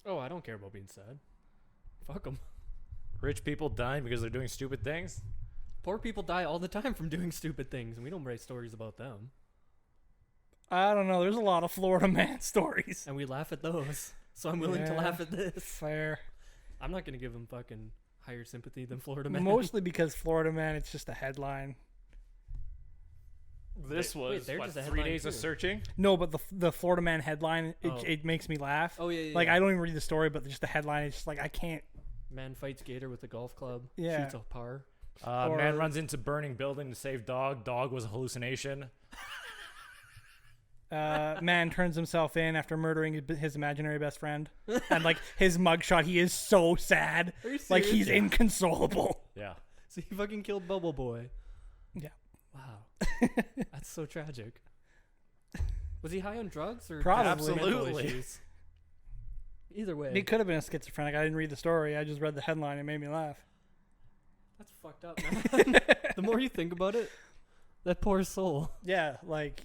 Oh, I don't care about being sad. Fuck them. Rich people dying because they're doing stupid things? Poor people die all the time from doing stupid things, and we don't write stories about them. I don't know. There's a lot of Florida man stories. And we laugh at those. So I'm willing to laugh at this. Fair. I'm not going to give him fucking higher sympathy than Florida Man. Mostly because Florida man, it's just a headline. This was, they're what, just a 3 headline days of too. searching? No, but the Florida man headline, Oh. it makes me laugh. Oh, yeah, yeah. Like, yeah. I don't even read the story, but just the headline, it's just like, I can't. Man fights gator with a golf club. Yeah. Shoots a par. Man Or- runs into burning building to save dog. Dog was a hallucination. Man turns himself in after murdering his imaginary best friend. And, like, his mugshot, he is so sad. Are you Like, serious? he's inconsolable. Yeah. So he fucking killed Bubble Boy. Yeah. Wow. That's so tragic. Was he high on drugs or Probably. just mental Absolutely. issues? Either way. He could have been a schizophrenic. I didn't read the story. I just read the headline. It made me laugh. That's fucked up, man. The more you think about it, that poor soul. Yeah, like,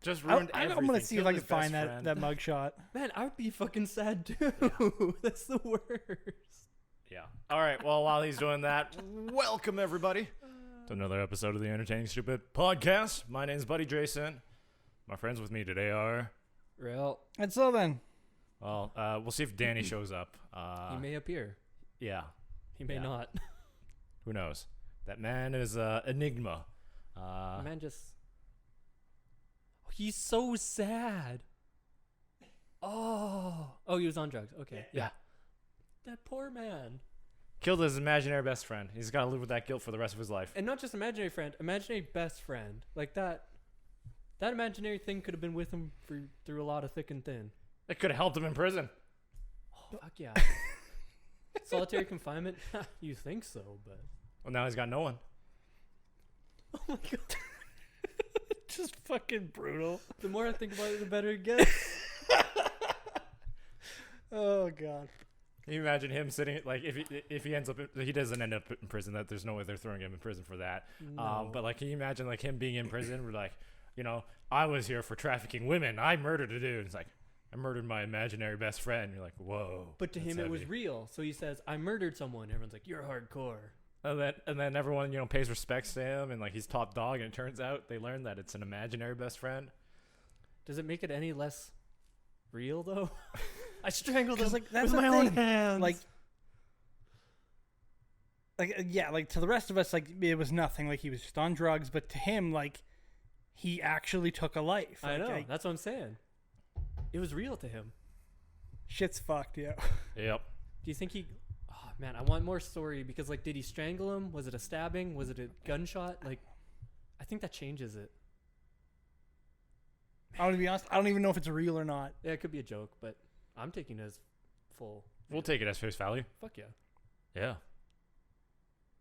Just I'm ruined going everything. to see if Killed I his can find best that friend. mugshot. Man, I would be fucking sad too. That's the worst. Yeah. All right. Well, while he's doing that, welcome everybody to another episode of the Entertaining Stupid Podcast. My name's Buddy Jayson. My friends with me today are, Rheal, And so then, well, we'll see if Danny shows up. he may appear. Yeah. He may yeah. not. Who knows? That man is enigma. Man just... He's so sad. Oh, he was on drugs. Okay. Yeah. That poor man. Killed his imaginary best friend. He's got to live with that guilt for the rest of his life. And not just imaginary friend, imaginary best friend. Like that imaginary thing could have been with him through a lot of thick and thin. It could have helped him in prison. Oh, fuck yeah. Solitary confinement? You think so, but... Well, now he's got no one. Oh my god. just fucking brutal. The more I think about it, the better it gets. Oh, God. Can you imagine him sitting, like, if he ends up, he doesn't end up in prison, that there's no way they're throwing him in prison for that. No. But, like, can you imagine, like, him being in prison, where, like, you know, I was here for trafficking women. I murdered a dude. It's like, I murdered my imaginary best friend. You're like, whoa. But to that's him, it was heavy. real. So he says, I murdered someone. Everyone's like, you're hardcore. And then everyone, you know, pays respects to him, and, like, he's top dog, and it turns out they learned that it's an imaginary best friend. Does it make it any less real, though? I strangled him 'Cause, like, that's with the my own thing. hands. Like, yeah, like, to the rest of us, like, it was nothing. Like, he was just on drugs. But to him, like, he actually took a life. I Like, know. That's what I'm saying. It was real to him. Shit's fucked, yeah. Yep. Do you think he... Oh, man, I want more story. Because, like, did he strangle him? Was it a stabbing? Was it a gunshot? Like, I think that changes it. I'm going to be honest, I don't even know if it's real or not. Yeah, it could be a joke, but I'm taking it as full. We'll take it as face value. Fuck yeah. Yeah.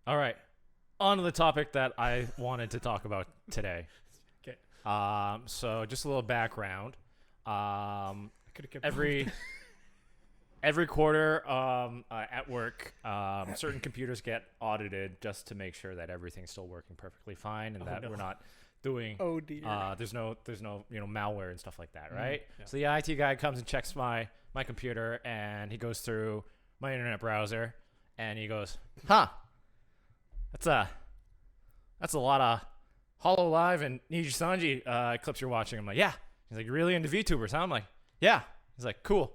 All right. On to the topic that I wanted to talk about today. Okay. So just a little background. I could have kept Every quarter at work, certain computers get audited just to make sure that everything's still working perfectly fine and that no. we're not doing Oh, dear. there's no you know malware and stuff like that, right? yeah. So the IT guy comes and checks my computer, and he goes through my internet browser, and he goes, "Huh, that's a lot of Hollow Live and Niji Sanji clips you're watching." I'm like, "Yeah." He's like, "You're really into VTubers, huh?" I'm like, "Yeah." He's like, "Cool,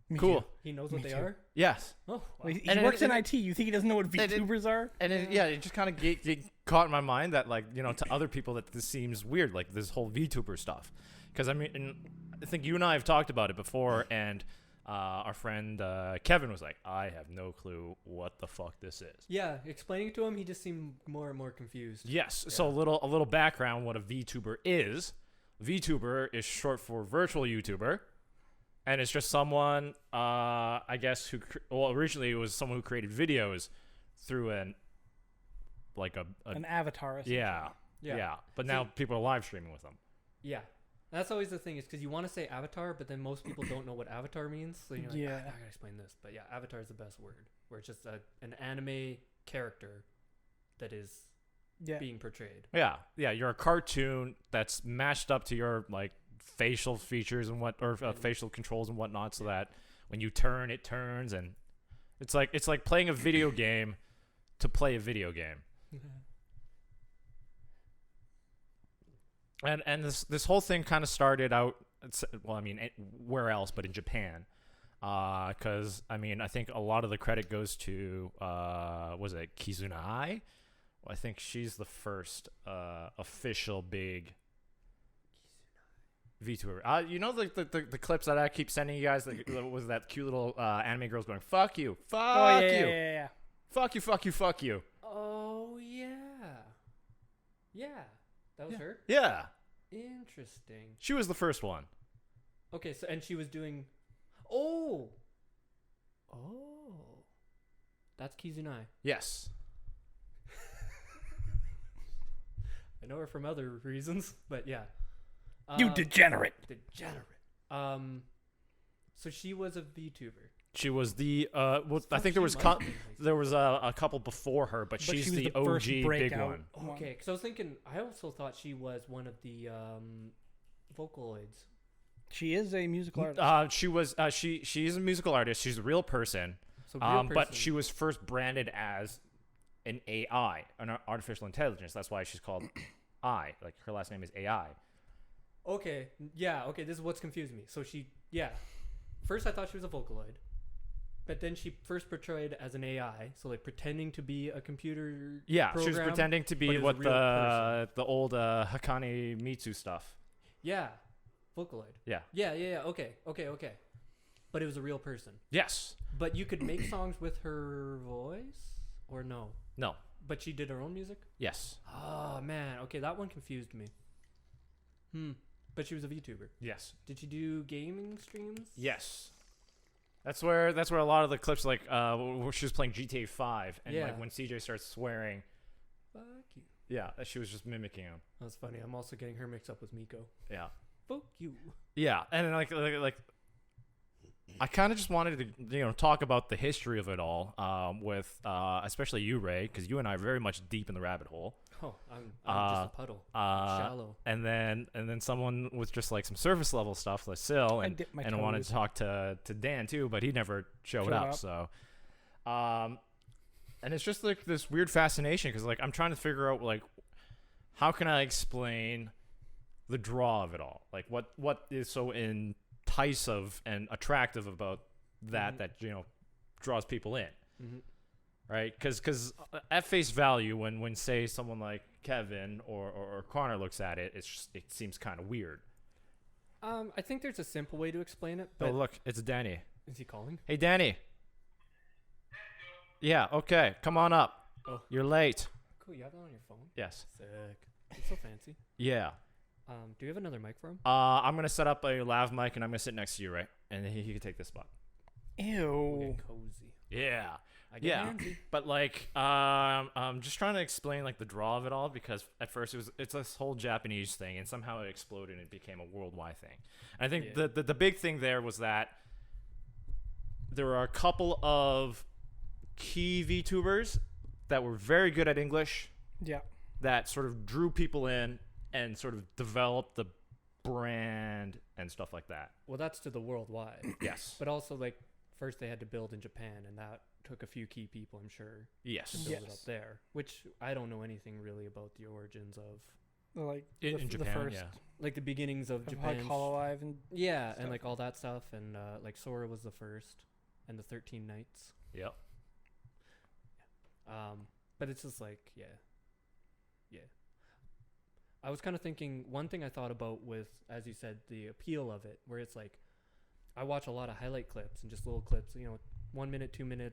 Me cool, too. He knows Me what they too. are? yes." Oh, wow. Well, he And works in it- IT. You think he doesn't know what and it- VTubers are? And it just kind of get caught in my mind that, like, you know, to other people that this seems weird, like this whole VTuber stuff. Because I mean, and I think you and I have talked about it before, and our friend Kevin was like, "I have no clue what the fuck this is." Yeah, explaining it to him, he just seemed more and more confused. Yes. So a little background what a VTuber is. VTuber is short for virtual YouTuber, and it's just someone, I guess, originally it was someone who created videos through an Avatar. Essentially. yeah. But now people are live streaming with them. Yeah. That's always the thing, is because you want to say avatar, but then most people don't know what avatar means. So you're like, Yeah. I gotta explain this. But yeah, avatar is the best word, where it's just an anime character that is Yeah. being portrayed. Yeah, you're a cartoon that's mashed up to your, like, facial features and facial controls and whatnot, so that when you turn, it turns, and it's like playing a video game to play a video game. And this whole thing kind of started out, well, I mean, where else but in Japan, because I mean, I think a lot of the credit goes to was it Kizuna? I think she's the first official big VTuber. You know the clips that I keep sending you guys. Was that cute little anime girls going "fuck you, fuck you, yeah. fuck you, fuck you, fuck you"? Oh yeah, yeah, that was her. Yeah, Interesting. she was the first one. Okay, so and she was doing. Oh. That's Kizunai. Yes. I know her from other reasons, but yeah. You degenerate. Degenerate. So she was a VTuber. She was the well, I think there was a couple before her, but she's she was the the first OG big breakout one. Okay, because I was thinking, I also thought she was one of the Vocaloids. She is a musical artist. She's a musical artist. She's a real person. So real But person. she was first branded as an AI, an artificial intelligence. That's why she's called I. Like her last name is AI. Okay, yeah, okay, this is what's confusing me. So first I thought she was a Vocaloid, but then she first portrayed as an AI, so like pretending to be a computer Yeah, program, she was pretending to but be it was what a real person. the old Hakane Mitsu stuff. Yeah, Vocaloid. Yeah. Yeah, okay. But it was a real person. Yes. But you could make songs with her voice, or no? No. But she did her own music? Yes. Oh, man. Okay, that one confused me. But she was a VTuber. Yes. Did she do gaming streams? Yes. That's where a lot of the clips, like where she was playing GTA 5, and Yeah. like when CJ starts swearing, Fuck you. yeah, she was just mimicking him. That's funny. I'm also getting her mixed up with Miko. Yeah. Fuck you. Yeah, and then, like I kind of just wanted to talk about the history of it all, with especially you, Ray, because you and I are very much deep in the rabbit hole. Oh, I'm just a puddle. Shallow. And then someone with just like some surface level stuff, like Sil, I and dipped my wanted toes. to talk to Dan too, but he never showed up. So, and it's just like this weird fascination because like I'm trying to figure out like how can I explain the draw of it all? Like what is so enticing and attractive about that that draws people in, right? Because at face value, when say someone like Kevin or Connor looks at it, it seems kind of weird. I think there's a simple way to explain it. But Oh look, it's Danny. is he calling? Hey Danny. Yeah. Okay. Come on up. Oh. You're late. Cool. You have that on your phone? Yes. Sick. It's so fancy. Yeah. Do you have another mic for him? I'm gonna set up a lav mic and I'm gonna sit next to you, right? And he can take this spot. We're Ew. getting cozy. Yeah. I get handsy. But like, I'm just trying to explain like the draw of it all because at first it's this whole Japanese thing and somehow it exploded and it became a worldwide thing. And I think the big thing there was that there were a couple of key VTubers that were very good at English Yeah. that sort of drew people in and sort of developed the brand and stuff like that. Well, that's to the worldwide. Yes. But also, like, first they had to build in Japan, and that took a few key people, I'm sure, to Yes. build it up there. Which I don't know anything really about the origins of, Like In the Japan, first yeah. like the beginnings of of Japan. like Hololive and Yeah, stuff. and like all that stuff, and like Sora was the first, and the 13 Knights. Yep. But it's just like, yeah. I was kind of thinking, one thing I thought about with, as you said, the appeal of it, where it's like, I watch a lot of highlight clips and just little clips, 1 minute, 2 minute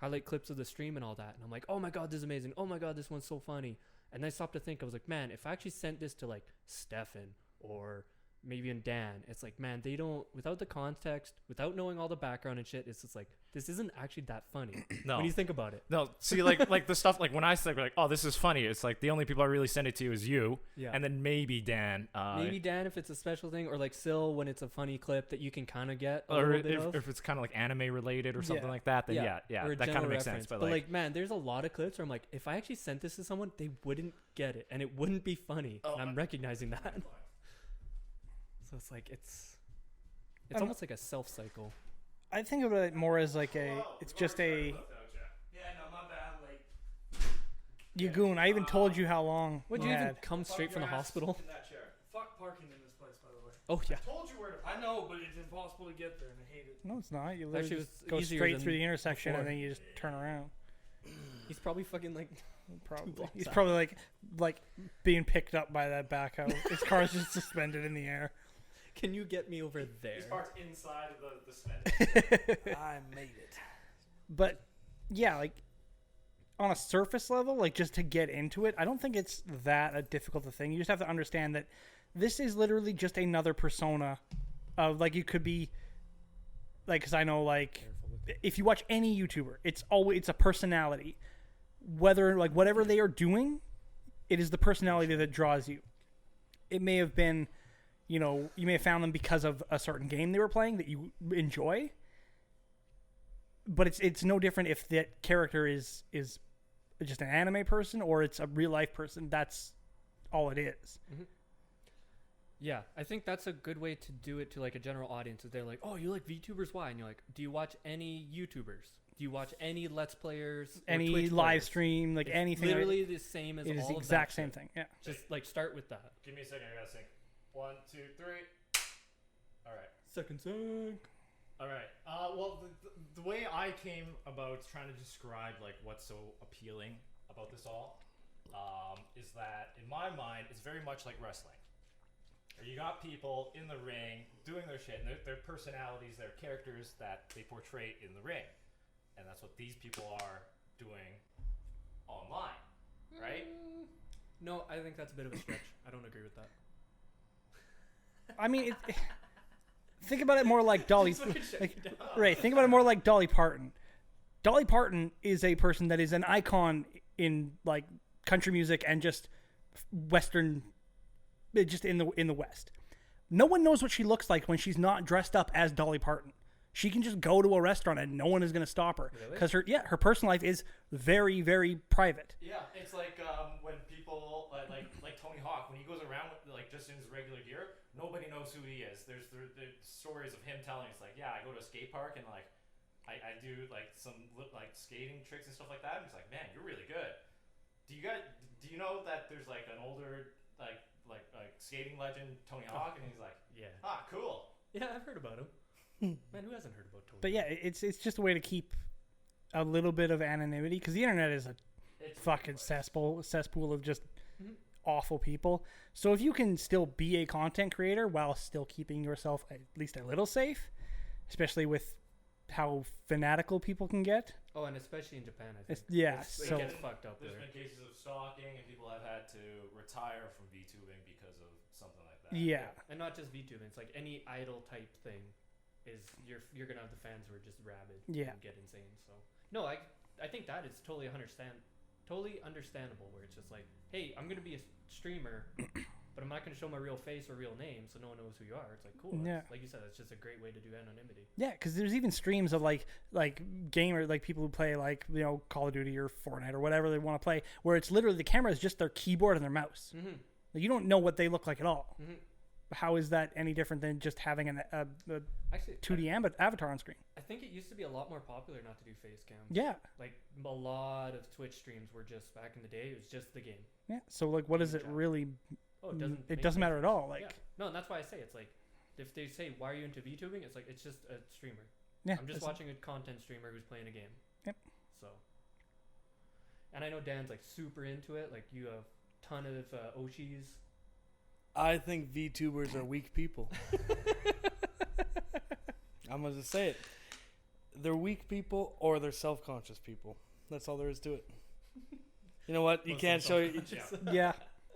highlight clips of the stream and all that. And I'm like, oh my God, this is amazing. Oh my God, this one's so funny. And I stopped to think, I was like, man, if I actually sent this to like Stefan or maybe in Dan, it's like, man, they don't, without the context, without knowing all the background and shit, it's just like, this isn't actually that funny. No. When you think about it. No, see, like the stuff, like when I say like, oh, this is funny, it's like the only people I really send it to is you, Yeah. and then maybe Dan. Maybe Dan if it's a special thing, or like Sil when it's a funny clip that you can kind of get a or little bit of. if it's kind of like anime related or something Yeah. like that, then yeah, or a that kind general of makes reference. sense. But like, man, there's a lot of clips where I'm like, if I actually sent this to someone, they wouldn't get it, and it wouldn't be funny. And I'm recognizing that. So it's like it's It's almost like a self cycle. I think of it more as like it's just a. Yeah, no, my bad. Like, You goon, I even told you how long Would you you even had. come straight from the hospital? In that chair. fuck parking in this place, by the way. Oh yeah. Told you where to. I know, but it's impossible to get there, and I hate it. No, it's not. You Actually, literally it was just go easier straight than through the intersection before. and then you just turn around. He's probably fucking like. Probably. blocks He's out. probably like being picked up by that backhoe. His car's just suspended in the air. Can you get me over there? He's parked inside of the cement. I made it. But yeah, like on a surface level, like just to get into it, I don't think it's that a difficult a thing. You just have to understand that this is literally just another persona of like you could be like, because I know like Careful with it. if you watch any YouTuber, it's a personality. Whether like whatever they are doing, it is the personality that draws you. It may have been, you know, you may have found them because of a certain game they were playing that you enjoy. But it's no different if that character is just an anime person or it's a real life person. That's all it is. Yeah, I think that's a good way to do it to like a general audience. Is they're like, oh, you like VTubers? Why? And you're like, do you watch any YouTubers? Do you watch any Let's Players? Or Any Twitch live players? stream, like It's anything. literally the same as it is all the of exact that same shit. thing. Yeah. Just like start with that. Give me a second. I gotta sync. 1, 2, 3. All right. Second sync. All right. Well, the way I came about trying to describe like what's so appealing about this all is that in my mind it's very much like wrestling. You got people in the ring doing their shit, and their personalities, their characters that they portray in the ring, and that's what these people are doing online, right? No, I think that's a bit of a stretch. I don't agree with that. I mean, think about it more like Dolly. Fucking shut Like, me down. right. Think about it more like Dolly Parton. Dolly Parton is a person that is an icon in like country music and just Western, just in the West. No one knows what she looks like when she's not dressed up as Dolly Parton. She can just go to a restaurant and no one is going to stop her Really? because her personal life is very, very private. Yeah, it's like when people like Tony Hawk, when he goes around with, like just in his regular gear, nobody knows who he is. There's stories of him telling us like, yeah, I go to a skate park and like I do like some like skating tricks and stuff like that. And he's like, man, you're really good. Do you know that there's like an older like skating legend, Tony Hawk, and he's like, Yeah. cool. Yeah, I've heard about him. Man, who hasn't heard about Tony? But yeah, it's just a way to keep a little bit of anonymity because the internet is a It's fucking cesspool of just Mhm. awful people. So if you can still be a content creator while still keeping yourself at least a little safe, especially with how fanatical people can get. Oh, and especially in Japan, I think. Yeah, It so gets fucked up There's there. been cases of stalking, and people have had to retire from VTubing because of something like that. yeah. And not just VTubing. It's like any idol type thing is you're gonna have the fans who are just rabid Yeah. and get insane. So no, I think that is totally understandable. Where it's just like, hey, I'm gonna be a streamer, but I'm not gonna show my real face or real name, so no one knows who you are. It's like cool. Yeah. Like you said, it's just a great way to do anonymity. Yeah, because there's even streams of like gamers, like people who play like, you know, Call of Duty or Fortnite or whatever they want to play, where it's literally the camera is just their keyboard and their mouse. Mm-hmm. Like, you don't know what they look like at all. Mm-hmm. How is that any different than just having a Actually, 2D avatar on screen? I think it used to be a lot more popular not to do face cam. Yeah, Like a lot of Twitch streams were just back in the day. It was just the game. yeah. So like, what does it Good job. really? Oh, it doesn't. It make doesn't no matter at difference. all. Like, Yeah. No, and that's why I say it's like, if they say why are you into VTubing, it's like it's just a streamer. yeah. I'm just it's- watching a content streamer who's playing a game. Yep. So. And I know Dan's like super into it. Like you have a ton of Oshis. I think VTubers are weak people. I'm gonna just say it. They're weak people or they're self-conscious people. That's all there is to it. You know what? You Mostly can't show self-conscious. Yeah.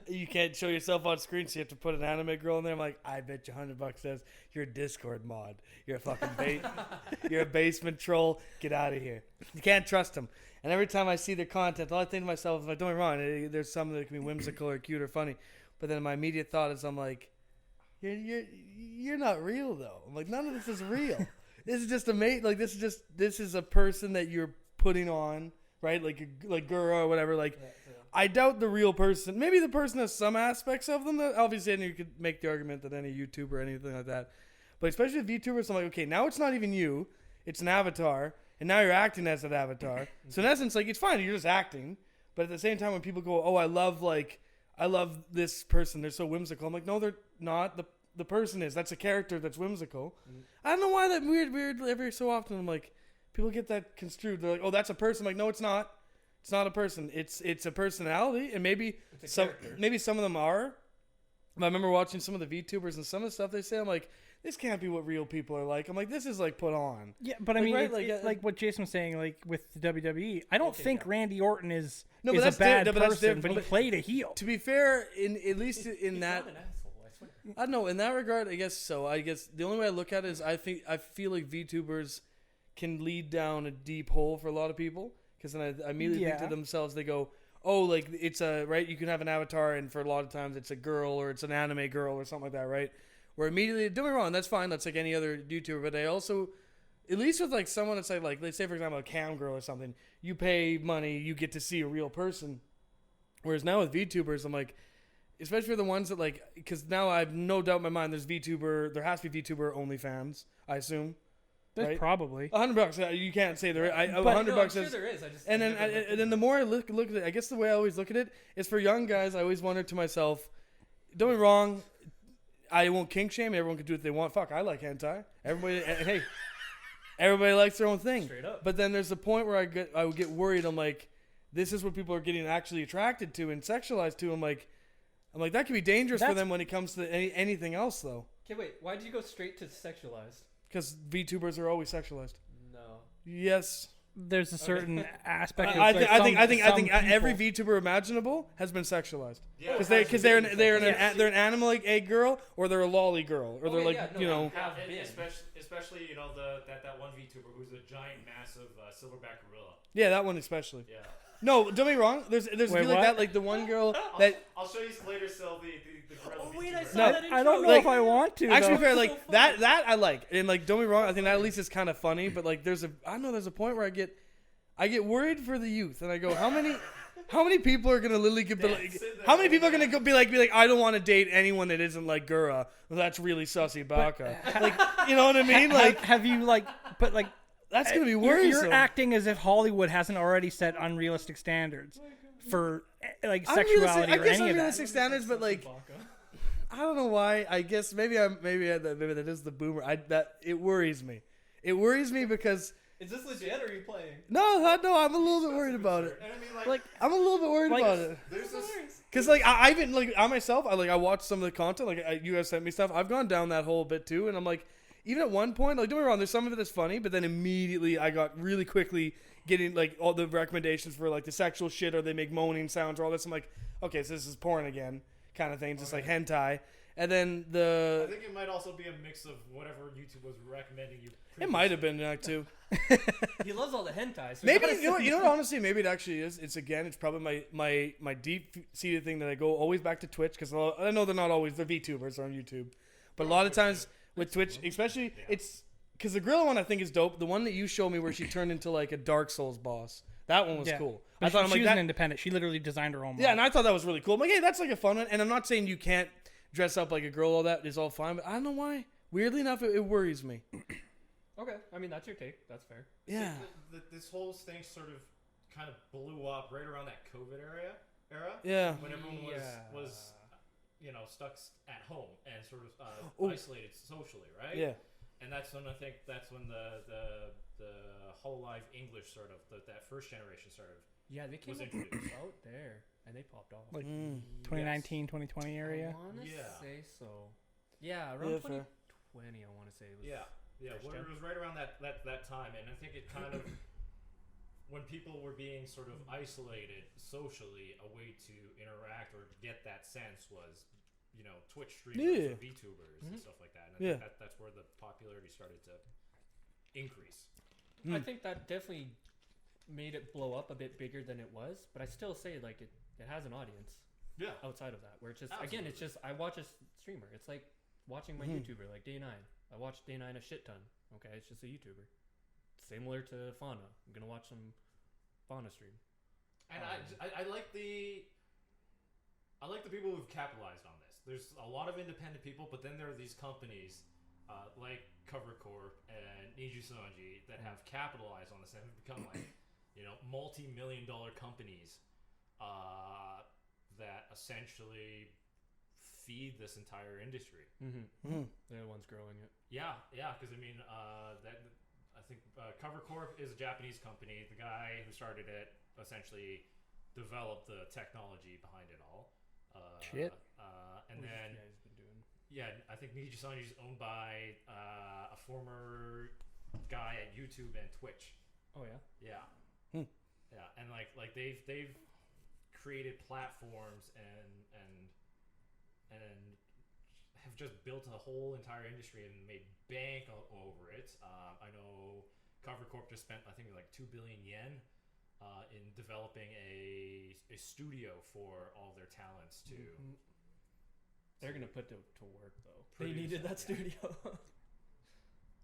you can't show yourself on screen, so you have to put an anime girl in there. I'm like, I bet you $100 says you're a Discord mod. You're a fucking you're a basement troll. Get out of here. You can't trust them. And every time I see their content, all I think to myself is, like, don't get me wrong, there's some that can be whimsical or cute or funny. But then my immediate thought is, I'm like, you're not real though. I'm like, none of this is real. This is just a mate. Like, this is a person that you're putting on, right? Like Gura or whatever. Like, I doubt the real person. Maybe the person has some aspects of them. That obviously, and you could make the argument that any YouTuber or anything like that. But especially with VTubers, I'm like, okay, now it's not even you. It's an avatar. And now you're acting as an avatar. So in essence, like, it's fine. You're just acting. But at the same time, when people go, oh, I love this person. They're so whimsical. I'm like, no, they're not. The person is. That's a character that's whimsical. I don't know why that weird every so often. I'm like, people get that construed. They're like, oh, that's a person. I'm like, no, it's not. It's not a person. It's a personality. And maybe some of them are. I remember watching some of the VTubers and some of the stuff they say. I'm like, this can't be what real people are like. I'm like, this is like put on. Yeah, but I mean, like what Jayson was saying, like with the WWE, I don't think Randy Orton is a bad person, but he played a heel. To be fair, at least in that, I don't know. In that regard, I guess so. I guess the only way I look at it is I feel like VTubers can lead down a deep hole for a lot of people because then I immediately think to themselves, they go, oh, like it's right. You can have an avatar, and for a lot of times it's a girl or it's an anime girl or something like that, right? Where immediately, don't get me wrong, that's fine. That's like any other YouTuber. But I also, at least with like someone that's like, let's say for example, a cam girl or something, you pay money, you get to see a real person. Whereas now with VTubers, I'm like, especially for the ones that like, because now I have no doubt in my mind, there has to be VTuber OnlyFans, I assume. There's right? probably $100. You can't say there. $100 I'm sure there is. And then the more I look at it, I guess the way I always look at it is for young guys. I always wonder to myself, don't get me wrong, I won't kink shame. Everyone can do what they want. Fuck, I like hentai. Everybody likes their own thing. Straight up. But then there's a point where I would get worried. I'm like, this is what people are getting actually attracted to and sexualized to. I'm like, that could be dangerous for them when it comes to anything else, though. Okay, wait. Why did you go straight to sexualized? Because VTubers are always sexualized. No. Yes. There's a certain aspect. I think every VTuber imaginable has been sexualized. Yeah. Because they're an animal like egg girl or they're a lolly girl or they're especially that one VTuber who's a giant, massive silverback gorilla. Yeah, that one especially. Yeah. No, don't get me wrong. There's a feel like that, like the one girl that. I'll show you later, Sylvie. The gorilla. Oh wait, I saw No, that. I don't know if I want to. Actually, though. fair, like that I like, and like don't get me wrong. I think that at least is kind of funny, but like there's a point where I get worried for the youth, and I go, how many people are gonna literally be like, how many people are gonna be like, I don't want to date anyone that isn't like Gura. Well, that's really sussy baka. Like, you know what I mean? Like, have you but that's gonna be worrisome. You're acting as if Hollywood hasn't already set unrealistic standards for like sexuality or any of that. I guess unrealistic standards, but like, I don't know why. I guess maybe that is the boomer. It worries me. It worries me because. Is this legit or are you playing? No, I'm a little bit worried about it. And I mean, I'm a little bit worried about it. There's this. Because like I even like I myself, I watched some of the content. Like you guys sent me stuff. I've gone down that whole bit too, and I'm like, even at one point, like don't get me wrong, there's some of it that's funny, but then immediately I got really quickly getting like all the recommendations for like the sexual shit or they make moaning sounds or all this. I'm like, okay, so this is porn again, kind of thing, just like hentai. And then I think it might also be a mix of whatever YouTube was recommending you. It might have been that too. He loves all the hentai. So Maybe you know what? Honestly, maybe it actually is. It's probably my deep seated thing that I go always back to Twitch because I know they're not always the VTubers on YouTube, but a lot of times with Twitch, especially it's because the gorilla one I think is dope. The one that you showed me where she turned into like a Dark Souls boss. That one was cool. But she was an independent. She literally designed her own. Yeah, and I thought that was really cool. I'm like, hey, that's like a fun one. And I'm not saying you can't dress up like a girl. All that is all fine, but I don't know why. Weirdly enough, it worries me. Okay, I mean that's your take. That's fair. Yeah. See, this whole thing sort of kind of blew up right around that COVID era. Yeah. When everyone was stuck at home and sort of isolated socially, right? Yeah. And that's when I think the whole live English sort of that first generation sort of they came introduced out there and they popped off. Like 2019, 2020 area. I want to say so. Yeah, around 2020 I want to say it was. Yeah, it was right around that time, and I think it kind of, when people were being sort of isolated socially, a way to interact or to get that sense was, Twitch streamers or VTubers and stuff like that. And I think that's where the popularity started to increase. I think that definitely made it blow up a bit bigger than it was, but I still say like it has an audience. Yeah. Outside of that, where it's just again, it's just I watch a streamer. It's like watching my YouTuber, like Day9. I watch Day9 a shit ton. Okay, it's just a YouTuber. Similar to Fauna. I'm gonna watch some Fauna stream. And I like the people who've capitalized on this. There's a lot of independent people, but then there are these companies like Cover Corp and Niji Sanji that have capitalized on this and have become like, multi-million-dollar companies that essentially feed this entire industry. They're the ones growing it. Yeah, because I think Cover Corp is a Japanese company. The guy who started it essentially developed the technology behind it all. Shit. And Which then, this guy's been doing. I think Niji Sanji is owned by a former guy at YouTube and Twitch. Oh yeah. Yeah. Yeah, and like they've created platforms and have just built a whole entire industry and made bank over it. I know Cover Corp just spent, I think, like 2 billion yen in developing a studio for all their talents to. They're gonna put to work though. Produce They needed that it, studio.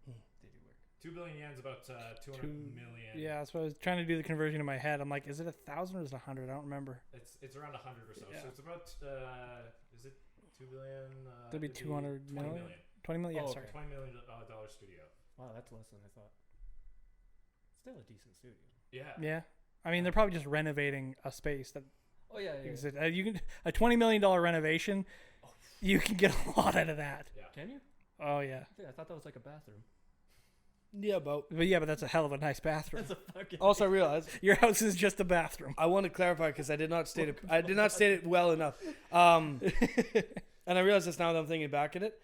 They do work. 2 billion yen is about 200 million. Yeah, so I was trying to do the conversion in my head. I'm like, is it 1,000 or is it 100? I don't remember. It's around 100 or so. Yeah. So it's about is it 2 billion? That'd be 200 20 million? million. 20 million? Yeah, Oh, sorry. $20 million dollar studio. Wow, that's less than I thought. Still a decent studio. Yeah. Yeah. I mean, they're probably just renovating a space that Oh yeah. exists. You can a $20 million renovation, you can get a lot out of that. Yeah. Can you? Oh, yeah. I thought that was like a bathroom. Yeah, but But that's a hell of a nice bathroom. That's a fucking. also I realized Your house is just a bathroom. I want to clarify because I did not state it. I did not state it well enough. And I realize this now that I'm thinking back at it.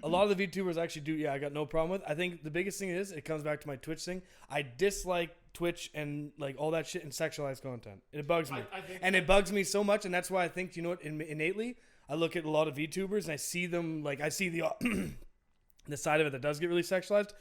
A lot of the VTubers actually do. Yeah, I got no problem with. I think the biggest thing is it comes back to my Twitch thing. I dislike Twitch and like all that shit and sexualized content. It bugs me, I think and it bugs me so much. And that's why I think innately I look at a lot of VTubers and I see them like I see the the side of it that does get really sexualized.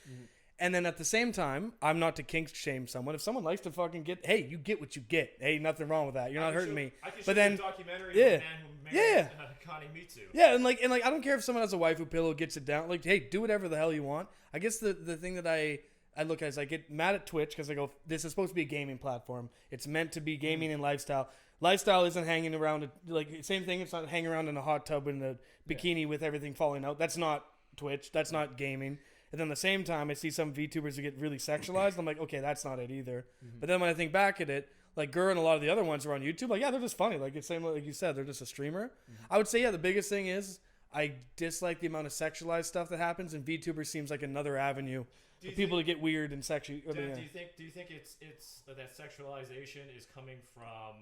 And then at the same time, I'm not to kink shame someone. If someone likes to fucking hey, you get what you get. Hey, nothing wrong with that. You're not hurting me. I can show But you then, a documentary yeah, of a man who married Connie Mitsu. yeah, and like I don't care if someone has a waifu pillow, gets it down. Like, hey, do whatever the hell you want. I guess the thing that I look at is I get mad at Twitch because I go, this is supposed to be a gaming platform. It's meant to be gaming and lifestyle. Lifestyle isn't hanging around like same thing. It's not hanging around in a hot tub in a bikini with everything falling out. That's not Twitch. That's not gaming. And then at the same time, I see some VTubers that get really sexualized. I'm like, okay, that's not it either. But then when I think back at it, like Gur and a lot of the other ones who are on YouTube, like, yeah, they're just funny. Like it's same like you said, they're just a streamer. I would say, yeah, the biggest thing is I dislike the amount of sexualized stuff that happens, and VTuber seems like another avenue for people to get weird and sexual. Do you think it's that sexualization is coming from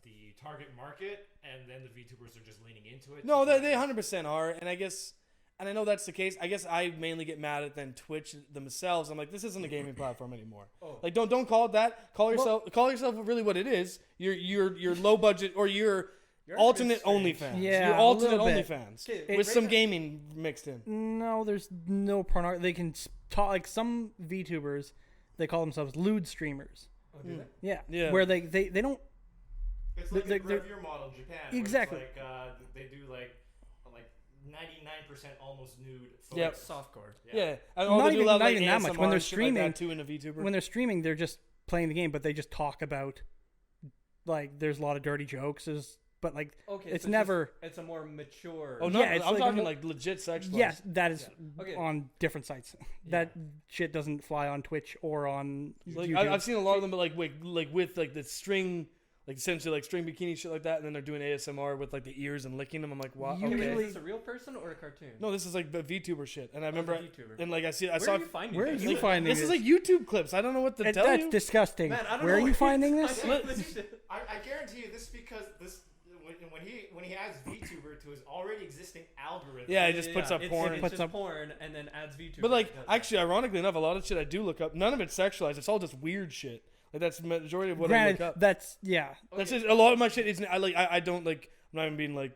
the target market, and then the VTubers are just leaning into it? No, they 100% are, and I guess. And I know that's the case. I guess I mainly get mad at then Twitch themselves. I'm like, this isn't a gaming platform anymore. Like, don't call it that. Call yourself really what it is. You're low budget or you're alternate OnlyFans. Yeah, you're a alternate little bit. OnlyFans with some gaming mixed in. No, there's no porno. They can talk like some VTubers. They call themselves lewd streamers. Oh, do they? Yeah. Where they don't. It's like they're- a Rheal model in Japan. Exactly. Where it's like, they do like 99% almost nude. Yep. Softcore. Yeah. And Not they do even- a lot of, not like, even that much. When ASMR they're and shit like that streaming- too in a VTuber. When they're streaming, they're just playing the game, but they just talk about like there's a lot of dirty jokes. But like Okay. it's so never. It's a more mature. Oh no, Yeah, it's I'm like a talking mo- like legit sexualized. Yes, that is Okay. on different sites. That shit doesn't fly on Twitch or on Like YouTube. I've seen a lot of them, but like with like the string, like essentially like string bikini shit like that, and then they're doing ASMR with like the ears and licking them. I'm like, wow. You Okay, Okay. really- is this a real person or a cartoon? No, this is like the VTuber shit, and I remember, it's a VTuber. and like I Where saw. are you finding Where are this? you finding This is like YouTube clips. I don't know what to tell That's you. disgusting. Man, I don't Where know are you finding I this? don't know this shit. I guarantee you this because when he adds VTuber to his already existing algorithm. Yeah, he just puts up porn. It's Puts just up- porn and then adds VTuber. But like, Yeah. actually, ironically enough, a lot of shit I do look up, none of it's sexualized. It's all just weird shit. Like that's the majority of what I look Granted, up. that's yeah. That's just, a lot of my shit isn't. I don't like. I'm not even being like.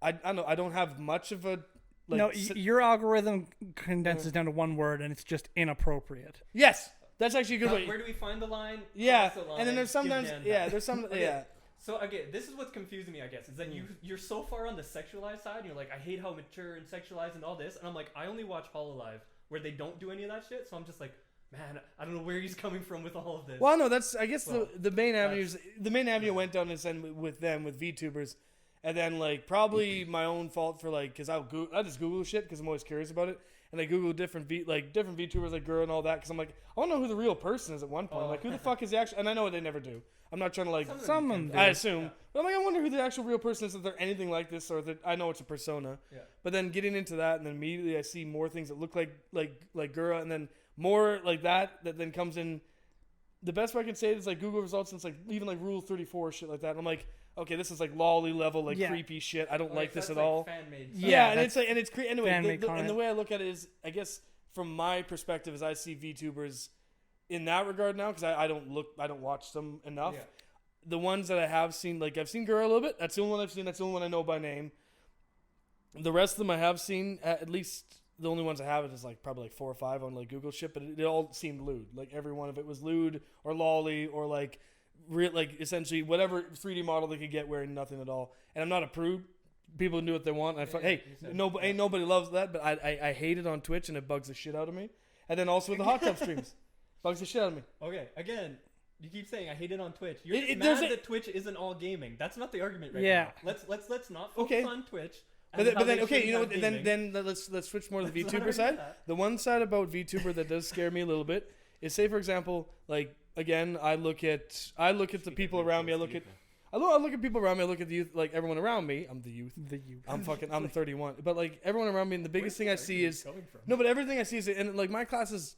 I don't know. I don't have much of a. Like, No, your algorithm condenses down to one word, and it's just inappropriate. yes, that's actually a good Now, way. where do we find the line? Yeah, Cross the line, and then there's give sometimes. Dan Yeah, that. there's some. Okay. Yeah. So again, this is what's confusing me, I guess, is that you're so far on the sexualized side, and you're like, I hate how mature and sexualized and all this, and I'm like, I only watch Hololive where they don't do any of that shit, so I'm just like, man, I don't know where he's coming from with all of this. Well, no, that's. I guess Well, the main avenues. The main avenue went down is then with them with VTubers, And then like probably my own fault for like because I just Google shit because I'm always curious about it, and I Google different VTubers like girl and all that because I'm like I want to know who the real person is at one point. Like who the fuck is the actual? And I know they never do. I'm not trying to like Some of them do. I assume, but I'm like I wonder who the actual real person is. If they're anything like this, or that I know it's a persona. Yeah. But then getting into that, and then immediately I see more things that look like Gura, and then more like that then comes in. The best way I can say it is like Google results, and it's like even like Rule 34 shit like that. And I'm like, okay, this is like lolly level, like creepy shit. I don't like this at all. Fan-made Yeah, and it's like anyway. fan-made And the way I look at it is, I guess from my perspective, is I see VTubers in that regard now because I don't watch them enough. Yeah. The ones that I have seen, like I've seen Gura a little bit. That's the only one I've seen. That's the only one I know by name. The rest of them I have seen, at least the only ones I have is like probably like 4 or 5 on like Google shit, but it all seemed lewd. Like every one of it was lewd or lolly or like like essentially whatever 3D model they could get wearing nothing at all. And I'm not a prude. People can do what they want. Ain't nobody loves that, but I hate it on Twitch and it bugs the shit out of me. And then also with the hot tub streams, bugs the shit out of me. Okay, again, you keep saying I hate it on Twitch. You're just there's mad that Twitch isn't all gaming. That's not the argument right Yeah. now. Let's not focus on Twitch. But then okay, you know what? Then let's switch more to the VTuber side. The one side about VTuber that does scare me a little bit is, say for example, like again, I look at the people around me. I look at people around me. I look at the youth, like everyone around me. I'm the youth. I'm 31. But like everyone around me, and the biggest thing I see is no. But everything I see is, and like my class is,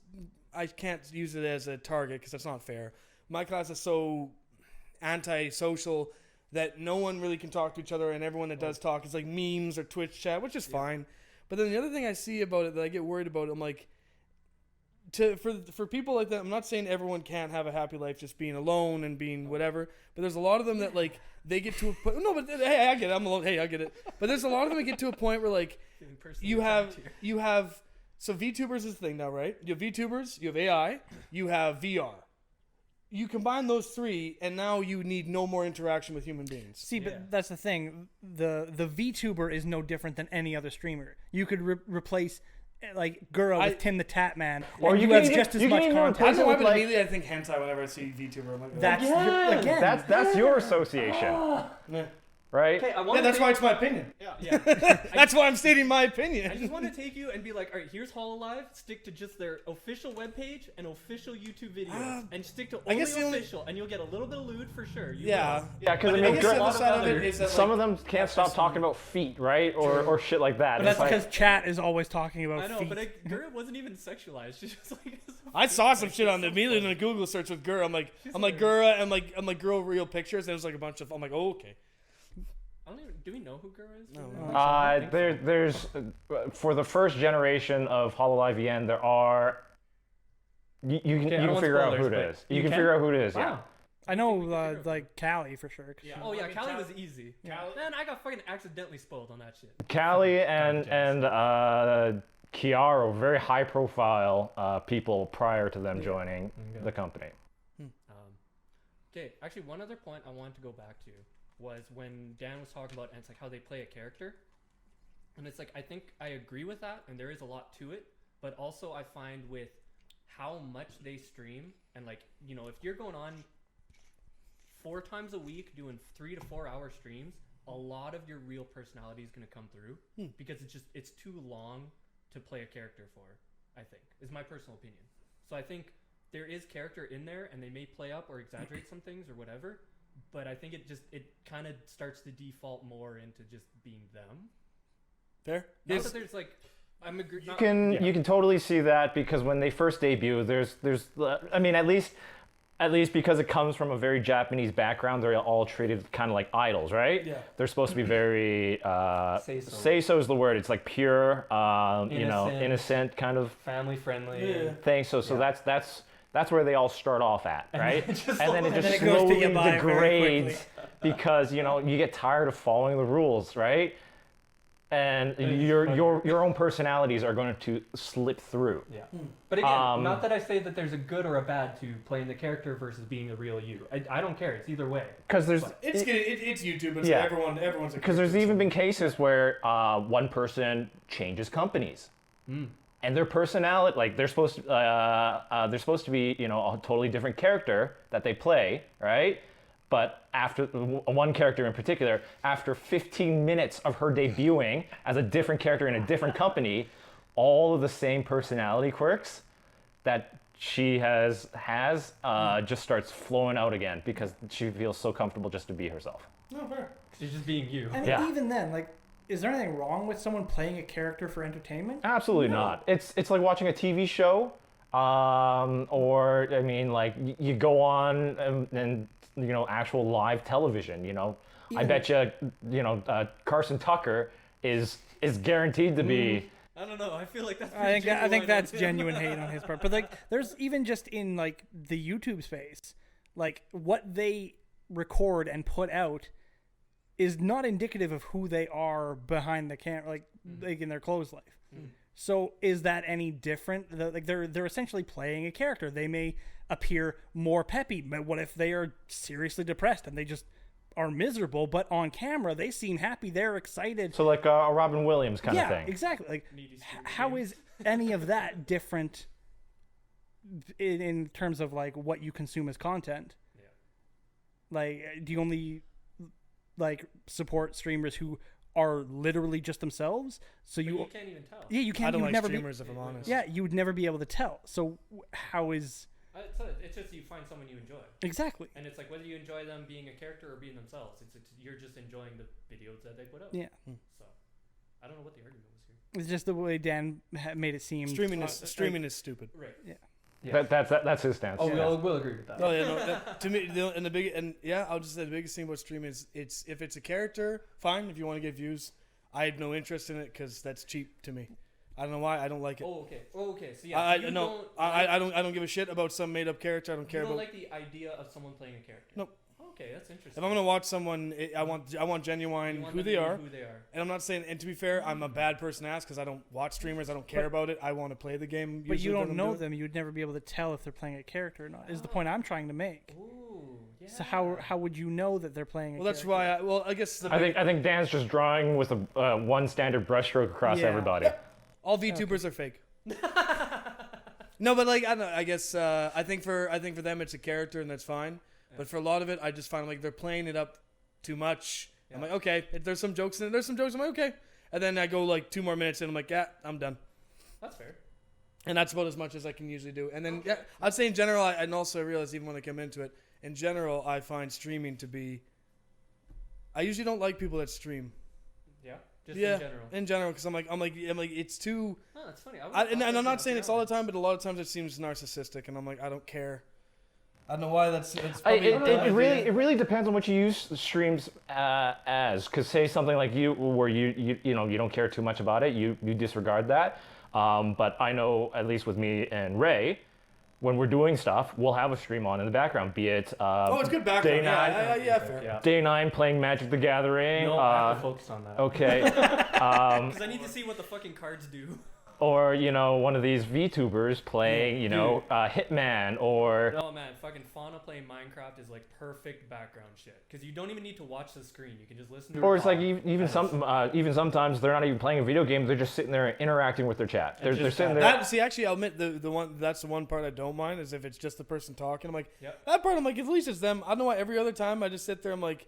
I can't use it as a target because that's not fair. My class is so anti-social that no one really can talk to each other, and everyone that does talk is like memes or Twitch chat, which is fine. But then the other thing I see about it that I get worried about, I'm like, for people like that, I'm not saying everyone can't have a happy life just being alone and being whatever, but there's a lot of them that like they get to a point. No, but hey, I get it. I'm alone. Hey, I get it. But there's a lot of them that get to a point where like you have so VTubers is the thing now, right? You have VTubers, you have AI, you have VR. You combine those 3, and now you need no more interaction with human beings. See, but that's the thing. The VTuber is no different than any other streamer. You could replace like Gura with Tim the Tat Man, or and you have just as much content. I don't know why, but immediately I think hentai whenever I see VTuber. I'm like, That's your association. Right? Okay, that's why it's my opinion. Yeah. That's why I'm stating my opinion. I just want to take you and be like, all right, here's HoloLive. Stick to just their official webpage and official YouTube videos, and stick to only official, and you'll get a little bit of lewd for sure. Because I mean, some of them can't stop talking about feet, right? Or shit like that. But that's because chat is always talking about feet. I know, but Gura wasn't even sexualized. She's just like. I saw some shit on immediately in a Google search with Gura. I'm like Gura, I'm like girl real pictures, and it was like a bunch of. I'm like, oh okay. Do we know who Gura is? No. There's for the first generation of HoloLive EN, there are. You can figure out who it is. You can figure out who it is. Yeah. I know, like Callie for sure. Yeah. Oh yeah, Callie was easy. Man, I got fucking accidentally spoiled on that shit. Callie and Kiara were very high-profile people prior to them joining the company. Okay, actually, one other point I wanted to go back to was when Dan was talking about, and it's like how they play a character, and it's like I think I agree with that, and there is a lot to it, but also I find with how much they stream, and like if you're going on 4 times a week doing 3 to 4 hour streams, a lot of your real personality is going to come through because it's too long to play a character for. I think is my personal opinion. So I think there is character in there, and they may play up or exaggerate some things or whatever. But I think it kind of starts to default more into just being them. Fair. Not that there's like, I'm agree. You can totally see that because when they first debut, there's I mean at least because it comes from a very Japanese background, they're all treated kind of like idols, right? Yeah. They're supposed to be very say-so is the word. It's like pure, innocent kind of family friendly thing. So that's where they all start off at, right? And then it just goes to slowly your body degrades because you get tired of following the rules, right? And your own personalities are going to slip through. Yeah. But again, not that I say that there's a good or a bad to playing the character versus being the real you. I don't care. It's either way. Because it's YouTube, but everyone's. Because there's even been cases where one person changes companies. And their personality, like they're supposed to be, a totally different character that they play, right? But after one character in particular, after 15 minutes of her debuting as a different character in a different company, all of the same personality quirks that she has just starts flowing out again because she feels so comfortable just to be herself. No, fair. She's just being you. And Yeah. even then, like, is there anything wrong with someone playing a character for entertainment? Absolutely not. It's like watching a TV show, or I mean, like you go on and you know, actual live television. You know, I bet Carson Tucker is guaranteed to be. I don't know. I feel like that's. I think that's genuine hate on his part. But like, there's even just in like the YouTube space, like what they record and put out is not indicative of who they are behind the camera, like in their clothes life. So is that any different? Like they're essentially playing a character. They may appear more peppy, but what if they are seriously depressed and they just are miserable? But on camera, they seem happy. They're excited. So like a Robin Williams kind of thing. Yeah, exactly. Like, how is any of that different in terms of like what you consume as content? Yeah. Like, do you only like support streamers who are literally just themselves? So But you can't even tell. yeah, you can't. I don't you would like never streamers if I'm honest. yeah, you would never be able to tell. So how is It's just you find someone you enjoy, exactly? and it's like whether you enjoy them being a character or being themselves. It's you're just enjoying the videos that they put out. Yeah, So I don't know what the argument was here. it's just the way Dan made it seem. Streaming is stupid. Right. Yeah. That's his stance. Oh, yeah. we'll agree with that. No, yeah, no. To me, I'll just say the biggest thing about streaming is if it's a character, fine. If you want to get views, I have no interest in it because that's cheap to me. I don't know why. I don't like it. Oh, okay. So yeah, I you no, don't like, I don't give a shit about some made up character. I don't care you don't about. like the idea of someone playing a character. Nope. Okay, that's interesting. If I'm gonna watch someone, I want You genuine want who them to they be are. Who they are. And I'm not saying. And to be fair, I'm a bad person to ask because I don't watch streamers. I don't care about it. I want to play the game. But you usually don't when I'm know doing it. them. You would never be able to tell if they're playing a character or not. Is the point I'm trying to make. Ooh, yeah. So how would you know that they're playing a Well, that's character? why. I guess the I think Dan's just drawing with a one standard brushstroke across Yeah. everybody. all VTubers are fake. No, but like I don't know. I guess I think for them it's a character and that's fine. But for a lot of it, I just find like they're playing it up too much. I'm like, okay, if there's some jokes in it. There's some jokes. I'm like, okay. And then I go like 2 more minutes and I'm like, yeah, I'm done. That's fair. And that's about as much as I can usually do. And then yeah, I'd say in general, and also I realize even when I come into it, in general, I find streaming to be. I usually don't like people that stream. Yeah. Just Yeah, in general. in general, because I'm like, it's too. Oh, that's funny. And I'm not saying it's all the time, but a lot of times it seems narcissistic, and I'm like, I don't care. I don't know why that's. It's probably It really depends on what you use streams as. Because say something like where you don't care too much about it, you disregard that. But I know at least with me and Ray, when we're doing stuff, we'll have a stream on in the background, be it it's good background. Day 9, Fair. Yeah. Day 9 playing Magic the Gathering. No, I have to focus on that. Okay. Because I need to see what the fucking cards do. Or one of these VTubers playing Hitman or. No, man, fucking Fauna playing Minecraft is like perfect background shit. Because you don't even need to watch the screen. You can just listen to it. Or it's like even sometimes they're not even playing a video game. They're just sitting there interacting with their chat. They're sitting there. Actually, I'll admit the one that's the one part I don't mind is if it's just the person talking. I'm like, Yep. that part I'm like, at least it's them. I don't know why every other time I just sit there. I'm like,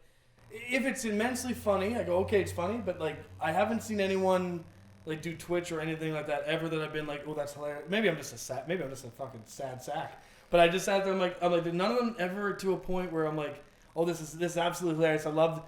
if it's immensely funny, I go, okay, it's funny. But like, I haven't seen anyone like do Twitch or anything like that ever that I've been like, oh, that's hilarious. Maybe I'm just a fucking sad sack. But I just sat there. I'm like, none of them ever to a point where I'm like, oh, this is absolutely hilarious. I love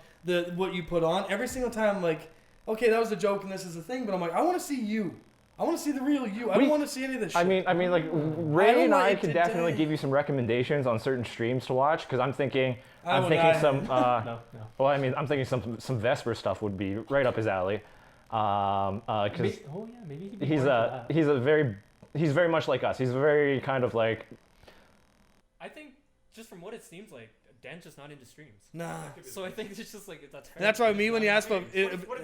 what you put on. Every single time I'm like, okay, that was a joke and this is a thing. But I'm like, I want to see you. I want to see the real you. I don't want to see any of this shit. I mean, like Ray and I can definitely give you some recommendations on certain streams to watch because I'm thinking some. No. Well, I mean, I'm thinking some Vesper stuff would be right up his alley. Because maybe he's very much like us. He's very kind of like. I think just from what it seems like, Dan's just not into streams. Nah. So I think it's just like that's fair. And that's why me when you ask about What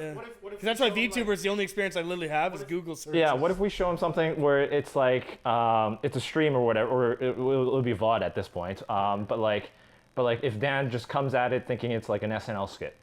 if that's why VTuber is the only experience I literally have is Google searches. Yeah, what if we show him something where it's like it's a stream or whatever, or it'll be VOD at this point. But like if Dan just comes at it thinking it's like an SNL skit.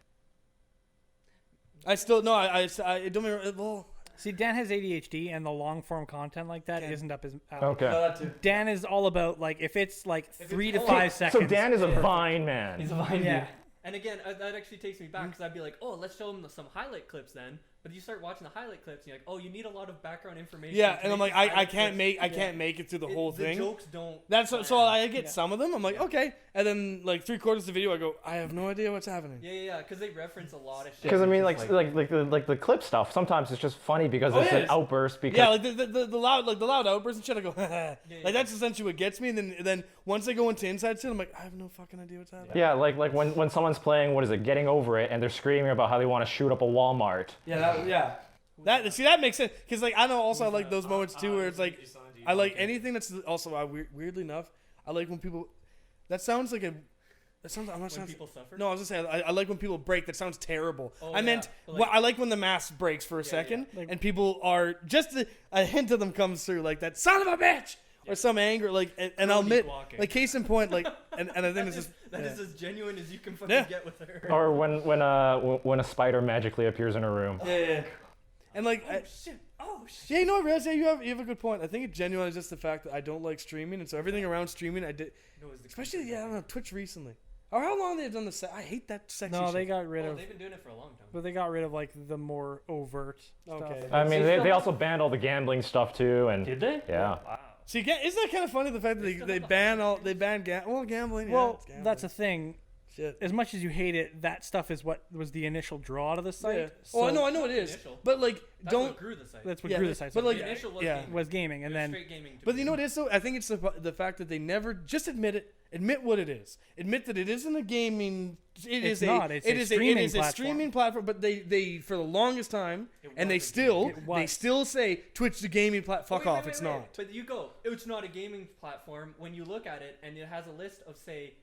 I still no. I don't. Well, See, Dan has ADHD, and the long form content like that Okay. not up his alley. Okay. No, that too. Dan is all about like if it's like If 3 it's to long- 5 So seconds. Dan is a Vine man. He's a Vine Yeah. dude. And again, that actually takes me back because I'd be like, oh, let's show him some highlight clips then. But you start watching the highlight clips, and you're like, oh, you need a lot of background information. Yeah, to and I'm make like, these I highlight can't clips. make it through the whole thing. The jokes don't. That's so land. I get Yeah. some of them. I'm like, Yeah. okay, and then like 3/4 of the video, I go, I have no idea what's happening. Yeah, because they reference a lot of shit. Because I mean, It's like the clip stuff. Sometimes it's just funny because Oh, it's yeah, an it's- outburst. Because Yeah, like the loud outbursts and shit. I go, yeah. like that's essentially what gets me. And then once they go into inside shit, I'm like, I have no fucking idea what's happening. yeah, like when someone's playing, what is it, Getting Over It, and they're screaming about how they want to shoot up a Walmart. Yeah. That makes sense because like I know also I like those moments too where it's like I like anything that's also weirdly enough I like when people I'm not when sounds people suffer. no I was gonna say I like when people break. That sounds terrible. Oh, I meant yeah. But, I like when the mask breaks for a second Like- and people are just a hint of them comes through like that son of a bitch or some anger like and I'll Really admit walking. like case in point like and I think it's just That yeah. is as genuine as you can fucking Yeah. get with her. Or when a spider magically appears in a room. yeah. And like Oh shit! Oh shit! yeah, you know what, Rez? Yeah, you have a good point. I think it genuinely is just the fact that I don't like streaming, and so everything around streaming, I did, No, it's the especially I don't know, Twitch recently. Or how long they've done the I hate that sexy No, shit. they got rid Well, of, they've been doing it for a long time. but they got rid of like the more overt Okay. stuff. I mean, they also banned all the gambling stuff too, and Did they? yeah. Wow. See, isn't that kind of funny the fact that still they have the ban highlight gambling? Yeah, Well, it's gambling. that's the thing. shit. As much as you hate it, that stuff is what was the initial draw to the site. Yeah. So Oh, I know it is, Initial. but like That's don't. what grew the site. That's what Yeah, grew the site. but So like the initial was yeah. gaming. was gaming, and It was then straight gaming. But you know what it is though? I think it's the fact that they never just admit it. Admit what it is. Admit that it isn't a gaming. It's not. It's a it streaming is a platform. streaming platform. But they for the longest time, It and they was a still It was. they still say Twitch the gaming platform. Fuck Wait, off, wait, it's wait, not. But you go, it's not a gaming platform when you look at it and it has a list of say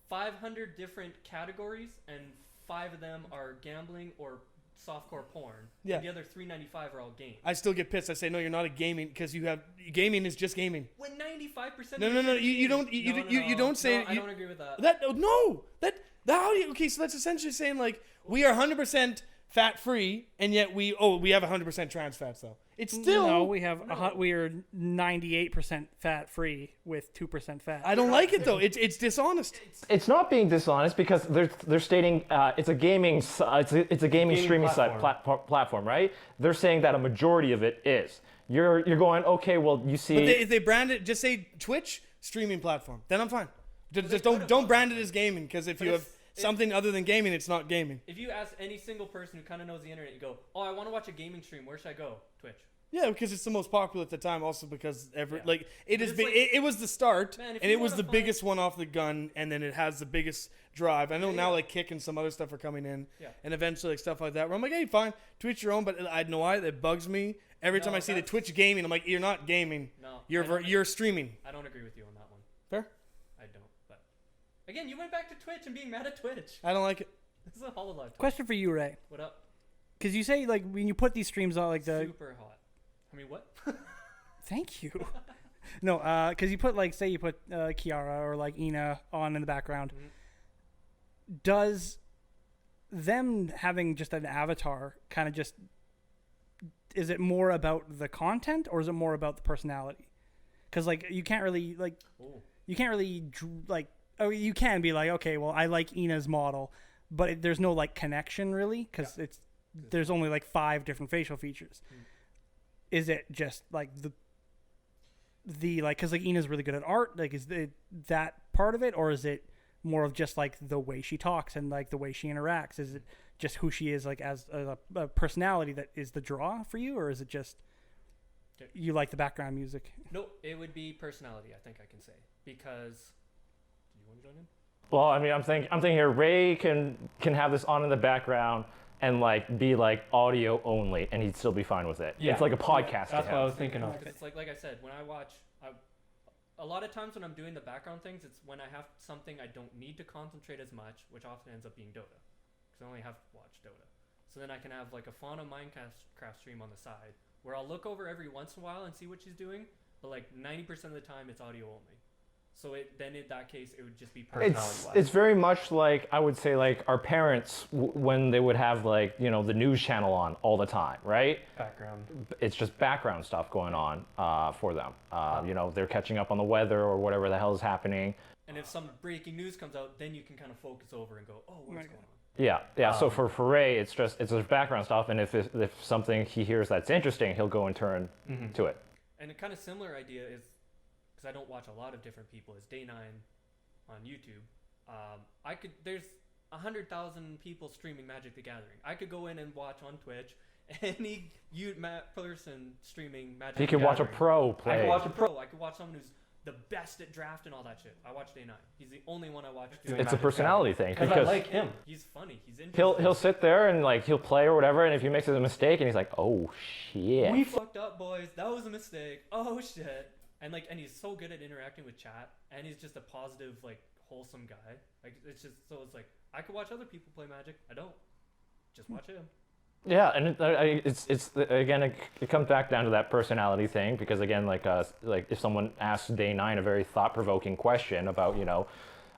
500 different categories and 5 of them are gambling or softcore porn. Yeah. And the other 395 are all games. I still get pissed. I say no, you're not a gaming because you have gaming is just gaming. When 95% No, of no, your no, shit is you gaming. don't- you- No, you no, don't say- no, I you- don't agree with that. That no that how do you okay? So that's essentially saying like we are 100% fat free, and yet we have 100% trans fats though. It's still no, we have we are 98% fat free with 2% fat. I don't like it though. It's dishonest. It's not being dishonest because they're stating it's a gaming it's a gaming streaming site platform, right? They're saying that a majority of it is. You're going okay. Well, you see. But if they brand it, just say Twitch streaming platform. Then I'm fine. Just don't brand it as gaming because if But you if- have something other than gaming, it's not gaming. If you ask any single person who kind of knows the internet, you go, "Oh, I want to watch a gaming stream. Where should I go?" Twitch. Yeah, because it's the most popular at the time. Also because Yeah. like it But is it's big. like- It was the start, Man, if and you it was wanna the find- biggest one off the gun, and then it has the biggest drive. I know now like Kick and some other stuff are coming in, Yeah. and eventually like stuff like that. Where I'm like, hey, fine, Twitch your own, but I know why it bugs me every time No, I see the that's- Twitch gaming. I'm like, you're not gaming. No, You're I don't- you're streaming. I don't agree with you on that one. Fair. I don't. But again, you went back to Twitch and being mad at Twitch. I don't like it. This is a whole lot. Question for you, Ray. What up? Because you say like when you put these streams on, like the Super hot. I mean, what? thank you. No, because you put like say you put Kiara or like Ina on in the background. Mhm. Does them having just an avatar kind of just is it more about the content or is it more about the personality? Because like you can't really like Ooh. you can't really like oh you can be like okay well I like Ina's model, but there's no like connection really because it's there's only like 5 different facial features. Is it just like the like because like Ina's really good at art, like is it that part of it, or is it more of just like the way she talks and like the way she interacts? Is it just who she is like as a personality that is the draw for you, or is it just you like the background music? No, it would be personality. I think I can say because. Do you want to join in? Well, I mean, I'm thinking here. Ray can have this on in the background and like be like audio only, and he'd still be fine with it. Yeah. It's like a podcast. That's to what I him. was thinking of. Because it's like I said, when I watch, a lot of times when I'm doing the background things, it's when I have something I don't need to concentrate as much, which often ends up being Dota, because I only have to watch Dota. So then I can have like a Fauna Minecraft stream on the side, where I'll look over every once in a while and see what she's doing, but like 90% of the time it's audio only. So then in that case, it would just be It's very much like, I would say, like our parents when they would have like, you know, the news channel on all the time, right? background. It's just background stuff going on for them. You know, they're catching up on the weather or whatever the hell is happening. And if some breaking news comes out, then you can kind of focus over and go, oh, what's going on? Yeah. So for Ray, it's just background stuff, and if something he hears that's interesting, he'll go and turn to it. And a kind of similar idea is, because I don't watch a lot of different people, is Day9 on YouTube. There's 100,000 people streaming Magic the Gathering. I could go in and watch on Twitch any person streaming Magic the Gathering. You can watch a pro play. I could watch someone who's the best at draft and all that shit. I watch Day9. He's the only one I watch. It's a personality thing because I like him. He's funny. He's interesting. He'll sit there and like he'll play or whatever, and if he makes a mistake, and he's like, oh shit. We fucked up, boys. That was a mistake. Oh shit. And he's so good at interacting with chat, and he's just a positive, like, wholesome guy. Like, it's just, so it's like, I could watch other people play Magic. I don't. Just watch him. Yeah, and it's again, it comes back down to that personality thing, because again, like if someone asks Day9 a very thought-provoking question about, you know,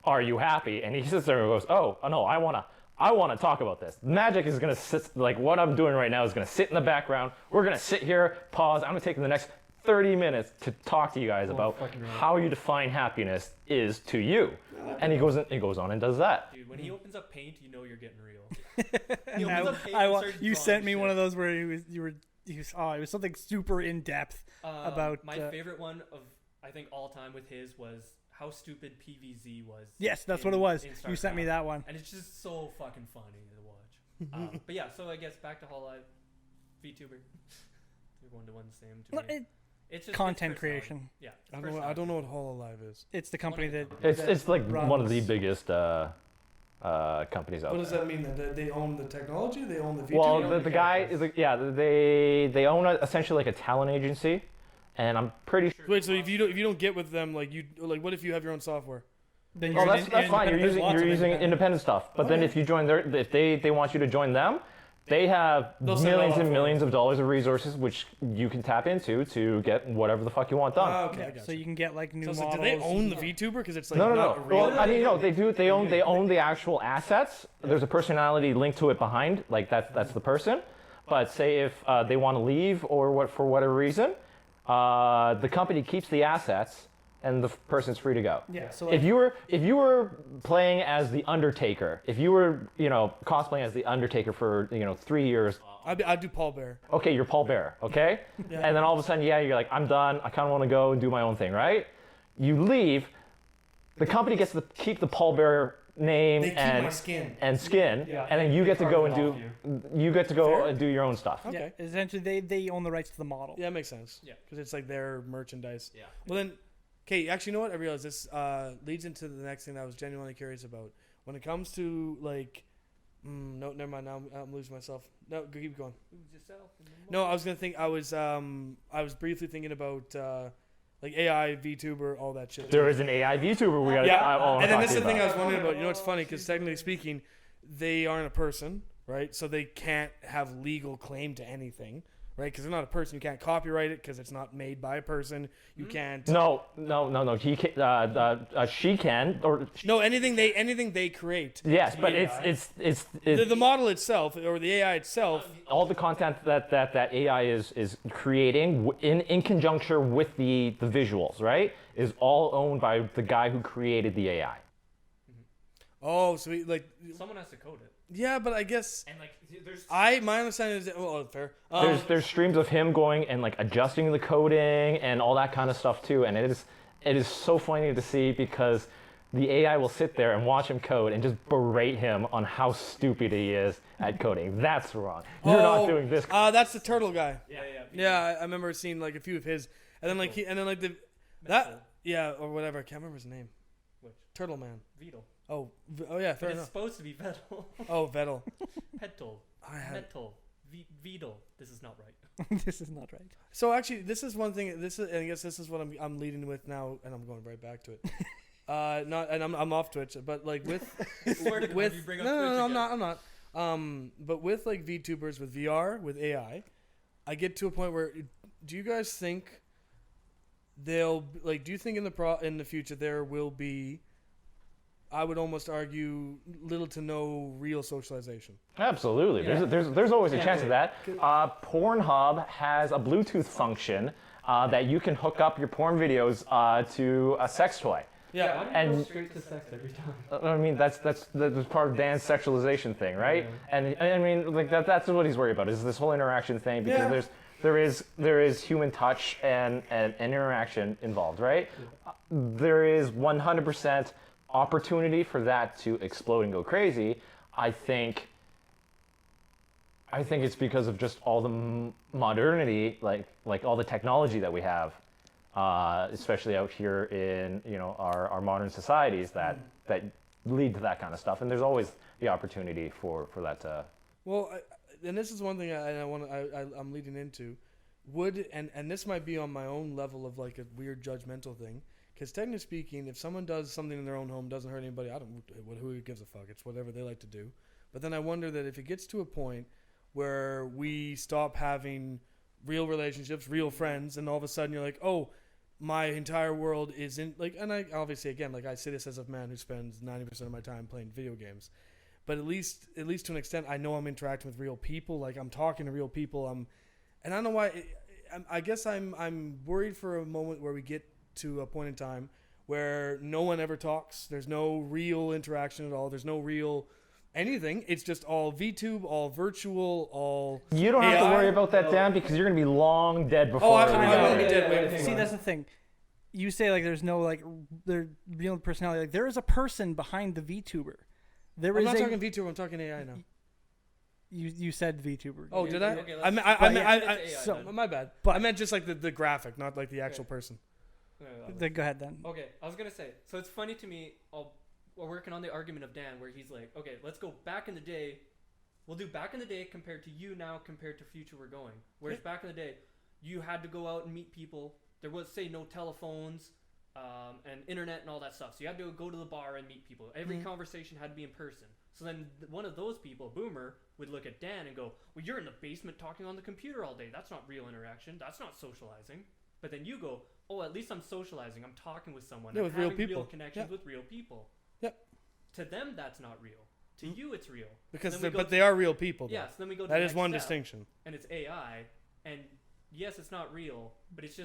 are you happy? And he sits there and goes, oh no, I wanna talk about this. Magic is gonna sit, like what I'm doing right now is gonna sit in the background. We're gonna sit here, pause. I'm gonna take the next 30 minutes to talk to you guys about how you define happiness is to you. And he goes on and does that. Dude, when he opens up Paint, you know you're getting real. You sent me one of those where it was something super in depth about my favorite one of I think all time with his was how stupid PVZ was. Yes, that's what it was. You sent me that one. And it's just so fucking funny to watch. But yeah, so I guess back to Hololive, VTuber. They're one to one the same to me. It's just content creation. Yeah. I don't know what Hololive is. It's the company that it's like one of the biggest companies out there. What does that mean? That they own the technology? They own the VTuber? Well, the guy is they own essentially like a talent agency, and I'm pretty sure. Wait, so if you don't get with them, what if you have your own software? then Oh, you're that's fine. You're using independent stuff, but then if you join if they want you to join them, they have millions and millions of dollars of resources which you can tap into to get whatever the fuck you want done. Okay, I got so you can get like new So models. do they own the VTuber? Because it's like No. not real. Well, I mean, no, they do. They own the actual assets. There's a personality linked to it behind. Like that's the person. But say if they want to leave or for whatever reason, the company keeps the assets and the person's free to go. Yeah. So If you were playing as the Undertaker, if you were cosplaying as the Undertaker for 3 years. I do Paul Bear. Okay, you're Paul Bear, okay? Yeah. And then all of a sudden, you're like, I'm done. I kind of want to go and do my own thing, right? You leave. The company gets to keep the Paul Bear name They keep and my skin. and then you get to go and do your own stuff. Okay. yeah, essentially they own the rights to the model. Yeah, that makes sense. Yeah. Because it's like their merchandise. Yeah. Well then, okay, actually, you know what? I realize this leads into the next thing that I was genuinely curious about. When it comes to no, never mind. Now I'm losing myself. No, keep going. Lose yourself in the No, I was gonna think. I was briefly thinking about AI, VTuber, all that shit. There is an AI VTuber we got. Yeah, and then this is the thing I was wondering about. You know, it's funny because technically speaking, they aren't a person, right? So they can't have legal claim to anything, right? Because they're not a person. You can't copyright it because it's not made by a person. You can't. No. He can, she can, or No, anything they create. yes, but it's The model itself or the AI itself. all the content that AI is creating in conjunction with the visuals, right? Is all owned by the guy who created the AI. Oh, so someone has to code it. yeah, but I guess And there's my understanding is fair. There's streams of him going and like adjusting the coding and all that kind of stuff too, and it is so funny to see because the AI will sit there and watch him code and just berate him on how stupid he is at coding. That's wrong. You're not doing this. That's the turtle guy. yeah. Yeah, I remember seeing a few of his, and then or whatever. I can't remember his name. Which? Turtle Man. Vedal. Oh yeah, fair It's enough. supposed to be Vedal. Oh, Vettel. Petal. Metal. Vedal. This is not right. This is not right. So actually, this is one thing. I guess this is what I'm leading with now, and I'm going right back to it. I'm off Twitch, but with Swear to God, you bring up Twitch no, I'm again. not. But with VTubers with VR with AI, I get to a point where do you guys think they'll like. Do you think in the future there will be? I would almost argue little to no real socialization. Absolutely. There's always a chance of that. Pornhub has a Bluetooth function that you can hook up your porn videos to a sex toy. Yeah. Why do you And- go straight to sex every time? I mean, that's part of Dan's sexualization thing, right? Yeah. And I mean, like that's what he's worried about is this whole interaction thing because Yeah. there is human touch and interaction involved, right? There is 100% opportunity for that to explode and go crazy. I think it's because of just all the modernity, like all the technology that we have, especially out here in our modern societies that lead to that kind of stuff. And there's always the opportunity for that to. Well, and this is one thing I'm leading into. And this might be on my own level of like a weird judgmental thing. Because technically speaking, if someone does something in their own home, doesn't hurt anybody, who gives a fuck? It's whatever they like to do. But then I wonder that if it gets to a point where we stop having real relationships, real friends, and all of a sudden you're like, oh, my entire world is in like, and I obviously again like I say this as a man who spends 90% of my time playing video games, but at least to an extent, I know I'm interacting with real people. Like I'm talking to real people. And I don't know why. I guess I'm worried for a moment where we get to a point in time where no one ever talks. There's no real interaction at all. There's no real anything. It's just all VTube, all virtual, all. You don't have to AI. worry about that, Dan, because you're going to be long dead before. I'm going to be dead way before. See, that's the thing. You say like there's no like their real personality. Like there is a person behind the VTuber. I'm not talking VTuber. I'm talking AI now. You said VTuber. Oh, did I? Okay, So- my bad. but- I meant just like the graphic, not like the actual person. Go ahead then. Okay, I was gonna say. So it's funny to me. We're working on the argument of Dan, where he's like, okay, let's go back in the day. We'll do back in the day compared to you now, compared to future we're going. Whereas back in the day, you had to go out and meet people. There was say no telephones, and internet and all that stuff. So you had to go to the bar and meet people. Every conversation had to be in person. So then one of those people, a boomer, would look at Dan and go, well, you're in the basement talking on the computer all day. That's not real interaction. That's not socializing. But then you go, oh, at least I'm socializing. I'm talking with someone. Yeah, I'm with real having people. real connections Yeah. with real people. Yep. To them, that's not real. To you, it's real. Because Then we go they are real people. Though. Yeah, so then we go to That the is next one step, distinction. and it's AI. And yes, it's not real, but it's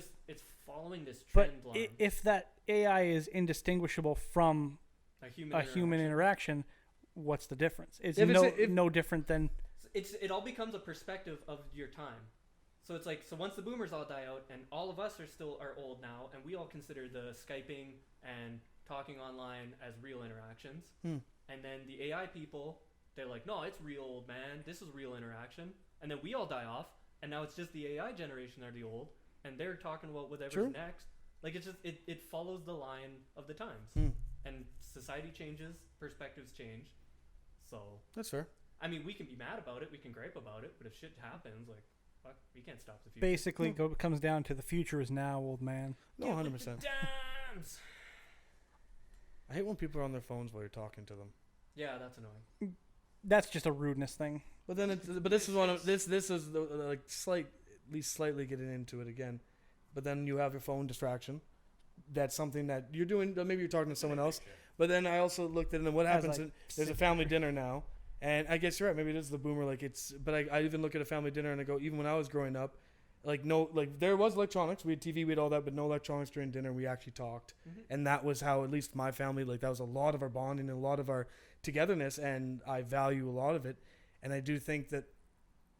following this But trend line. if that AI is indistinguishable from a human a human interaction, what's the difference? It's If no different than. It all becomes a perspective of your time. So it's like, so once the boomers all die out, and all of us are old now, and we all consider the Skyping and talking online as real interactions. And then the AI people, they're like, no, it's real, old man. This is real interaction. And then we all die off, and now it's just the AI generation that are the old, and they're talking about whatever's True. next. Like it's just it follows the line of the times, and society changes, perspectives change. So That's fair. I mean, we can be mad about it, we can gripe about it, but if shit happens, like, fuck, we can't stop the future. Basically, comes down to the future is now, old man. No, 100%. Dams! I hate when people are on their phones while you're talking to them. Yeah, that's annoying. That's just a rudeness thing. But then, this is one of this is the, like at least slightly getting into it again. But then you have your phone distraction. That's something that you're doing. Maybe you're talking to someone else. But then I also looked at it, and what happens? like There's a family dinner now, and I guess you're right. Maybe it is the boomer. Like it's. But I even look at a family dinner and I go, even when I was growing up, there was electronics. We had TV, we had all that, but no electronics during dinner. We actually talked, and that was how at least my family. Like that was a lot of our bonding and a lot of our togetherness, and I value a lot of it. And I do think that,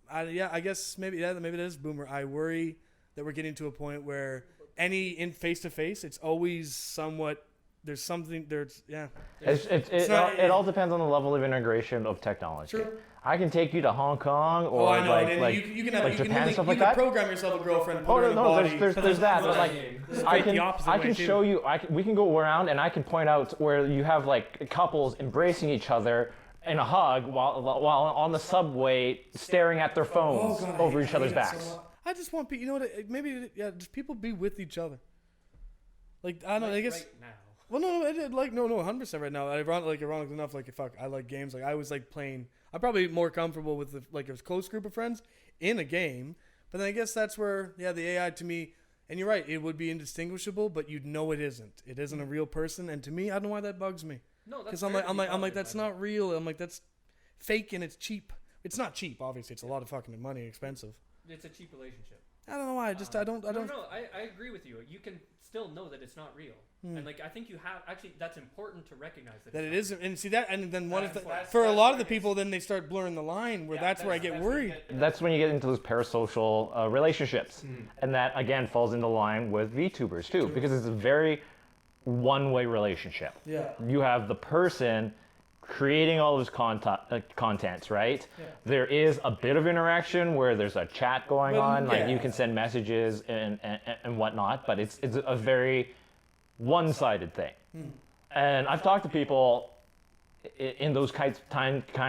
I guess maybe that is boomer. I worry that we're getting to a point where in face to face, it's always somewhat. There's something. It all depends on the level of integration of technology. Sure. I can take you to Hong Kong or I know. like you can have like you Japan can, stuff you like can that. program yourself a girlfriend. Put Oh her in a no, body. there's that. But like, I can way, show too. you. We can go around and I can point out where you have like couples embracing each other in a hug while on the subway staring at their phones over each other's backs. I just want people. You know what? Maybe just people be with each other. Like I don't know. I guess. Right now. Well, no, 100% right now. Ironically enough, like fuck, I like games. Like I was like playing. I'm probably more comfortable with a close group of friends in a game. But then I guess that's where the AI to me, And you're right, it would be indistinguishable, but you'd know it isn't. It isn't a real person, and to me, I don't know why that bugs me. No, that's Because I'm like, that's not real. I'm like, that's fake and it's cheap. It's not cheap, obviously. It's a lot of fucking money, expensive. It's a cheap relationship. I don't know why. I don't. No, I agree with you. You can still know that it's not real, and like I think you have actually. That's important to recognize that That it's it not isn't, and see that, and then what if That's- for a that's lot of where the it people, then they start blurring the line. Where Yeah, that's where I get that's where you worried. That's when you get into those parasocial relationships. And that, again, falls into line with VTubers, too, because it's a very one-way relationship. Yeah. You have the person creating all this contents, right? Yeah. There is a bit of interaction where there's a chat going But, on, like yeah. you can send messages and whatnot, but it's a very one-sided thing. And I've talked to people in those kind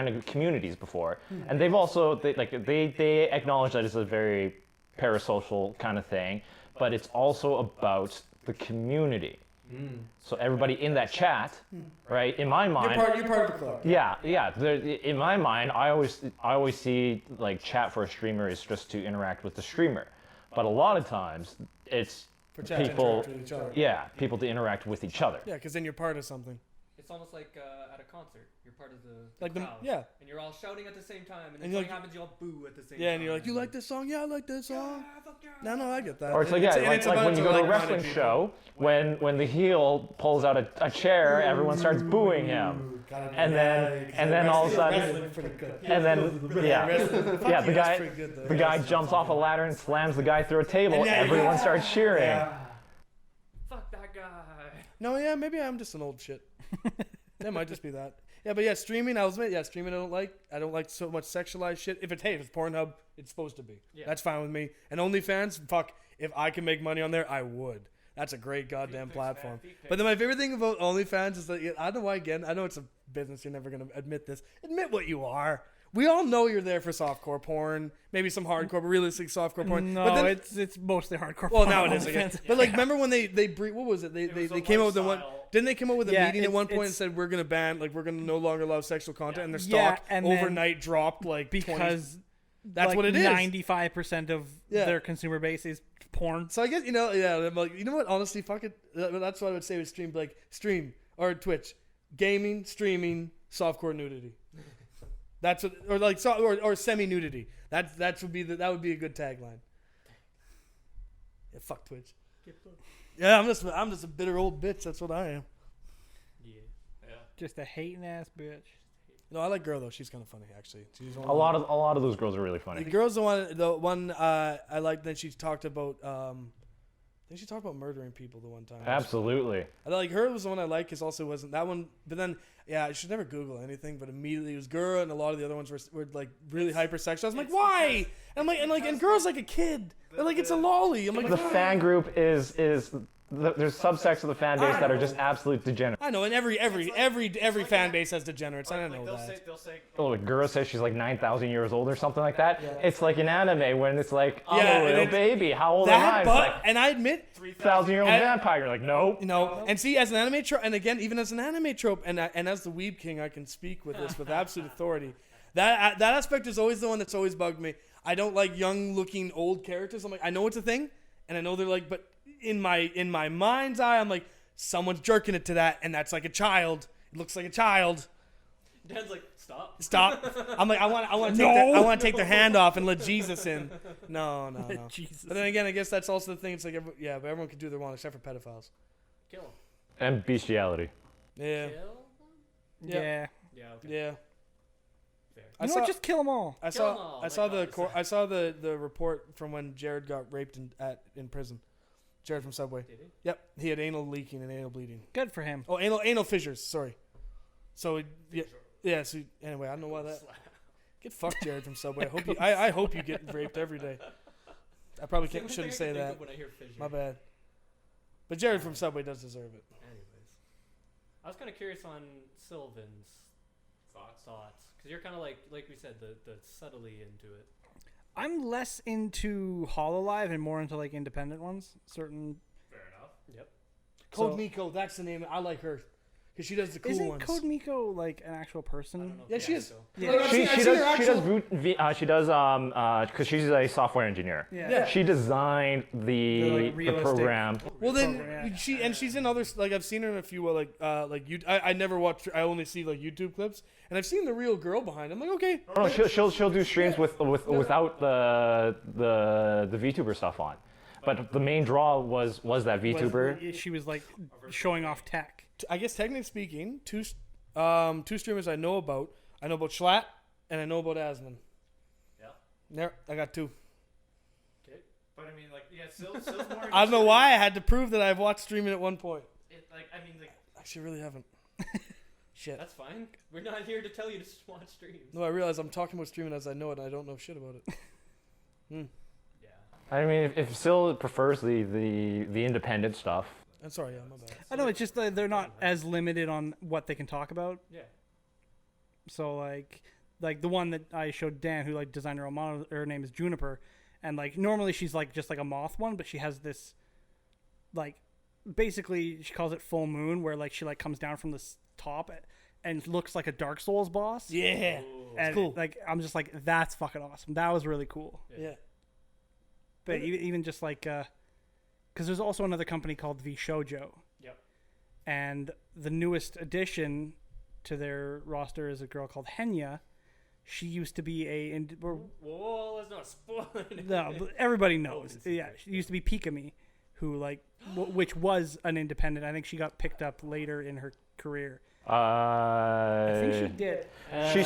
of communities before, and they've also they acknowledge that it's a very parasocial kind of thing, but it's also about the community. So everybody in that chat, right? In my mind, You're part of the club. yeah. In my mind, I always see like chat for a streamer is just to interact with the streamer, but a lot of times it's For chat to people, interact with each other. people to interact with each other. Yeah, because then you're part of something. It's almost like at a concert. You're part of the Like the- crowd. yeah. And you're all shouting at the same time, and then And you're something like- happens, you all boo at the same time. Yeah, and you're like, you like this song? Yeah, I like that song. Yeah, fuck yeah. No, I get that. Or it's like, And yeah, and like a when bunch you of go to a like-minded wrestling people. show, when the heel pulls out a chair, everyone starts booing him. And then all of a sudden, and then the guy jumps off a ladder and slams the guy through a table. And Everyone starts cheering. Fuck that guy. No, yeah, maybe I'm just an old shit. That might just be that. Yeah, but yeah, streaming, I'll admit, streaming I don't like. I don't like so much sexualized shit. If it's Pornhub, it's supposed to be. Yeah. That's fine with me. And OnlyFans, fuck, if I can make money on there, I would. That's a great goddamn pics, platform. man, feet But then my favorite thing about OnlyFans is that, I don't know why, again, I know it's a business, you're never going to admit this. Admit what you are. We all know you're there for softcore porn, maybe some hardcore, but realistic softcore porn. No, but then, it's mostly hardcore. well, porn now on it is, I guess. OnlyFans. But like, remember when they what was it? They was a came up with the one. lifestyle. Didn't they come up with a Yeah, meeting at one point and it's- said we're gonna ban, like we're gonna no longer allow sexual content, and their Yeah, stock and then overnight dropped like 20. because That's like what it is. 95% of Yeah. their consumer base is porn. So I guess I'm like, you know what? Honestly, fuck it. That's what I would say with stream, like stream or Twitch, gaming, streaming, softcore nudity. That's what, or like or semi nudity. That would be that would be a good tagline. Yeah, fuck Twitch. Yeah, I'm just a bitter old bitch. That's what I am. Yeah. Just a hating ass bitch. No, I like Girl though. She's kind of funny actually. She's A lot of those girls are really funny. the girl's the one I like. Then she talked about I think she talked about murdering people the one time. Absolutely. I like her was the one I like because also wasn't that one. But then I should never Google anything. But immediately it was girl, and a lot of the other ones were like really hypersexual. I was like, why? And I'm like, and girl's like a kid. And like it's a lolly. I'm like, The fan group is there's subsects of the fan base that are just absolute degenerates. I know, and every fan base has degenerates. I don't know that. They'll say, Oh, a girl says she's like 9,000 years old or something like that. It's like an anime when it's like, I'm Yeah, a and little it's- baby. How old am I? That, It's but like and I admit 3,000-year-old and- vampire. You're like, nope. and see, as an anime trope, and again, even as an anime trope, and as the Weeb King, I can speak with this with absolute authority. That aspect is always the one that's always bugged me. I don't like young-looking old characters. I'm like, I know it's a thing, and I know they're like, but in my mind's eye, I'm like, someone's jerking it to that, and that's like a child. It looks like a child. Dad's like, stop. Stop. I'm like, I want to take their hand off and let Jesus in. No. Jesus. But then again, I guess that's also the thing. It's like, but everyone can do their one except for pedophiles. Kill him. And bestiality. Yeah. Kill him? Yeah. Yeah, okay. Yeah. Fair. You know what? Just kill them all. I Kill 'em all, saw like I saw the report from when Jared got raped in prison. Jared from Subway. Did he? Yep, he had anal leaking and anal bleeding. Good for him. Oh, anal fissures. Sorry. So yeah. So anyway, I don't know why that. Get fucked, Jared from Subway. I hope you get raped every day. I probably shouldn't say that. When I hear fissure. My bad. But Jared from Subway does deserve it. Anyways, I was kind of curious on Sylvan's thoughts, because you're kind of like we said, the subtly into it. I'm less into Hololive and more into like independent ones. Certain. Fair enough. Yep. Code So- Miko, that's the name. I like her. because she does the cool Isn't ones. Code Miko like an actual person? Yeah, she is. Yeah. Like, I've She seen does her actual- because she's a software engineer. Yeah. She designed The, the like, realistic- program. Well, then program, yeah. she's in others. Like I've seen her in a few I never watch. I only see like YouTube clips, and I've seen the real girl behind. I'm like, okay. No, she'll do streams without the VTuber stuff on, but the main draw was that VTuber. She was like showing off tech. I guess technically speaking, two streamers I know about. I know about Schlatt and I know about Asman. Yeah. There, I got two. Okay. But I mean, like, yeah, Sill's more. I don't know why I had to prove that I've watched streaming at one point. Actually, really haven't. Shit. That's fine. We're not here to tell you to watch streams. No, I realize I'm talking about streaming as I know it, and I don't know shit about it. Yeah. I mean, if Sil prefers the independent stuff, I'm sorry, yeah, my bad. I know it's just that they're not as limited on what they can talk about. Yeah. So like the one that I showed Dan, who like designed her own model, her name is Juniper, and like normally she's like just like a moth one, but she has this like basically she calls it full moon, where like she like comes down from the top and looks like a Dark Souls boss. Yeah. And cool. like I'm just like, that's fucking awesome. That was really cool. Yeah. But even just like because there's also another company called Vshoujo. Yep. And the newest addition to their roster is a girl called Henya. She used to be Whoa, let's not spoil it. no, but everybody knows. Yeah, she used to be Pikami, who like which was an independent. I think she got picked up later in her career. I think she did. she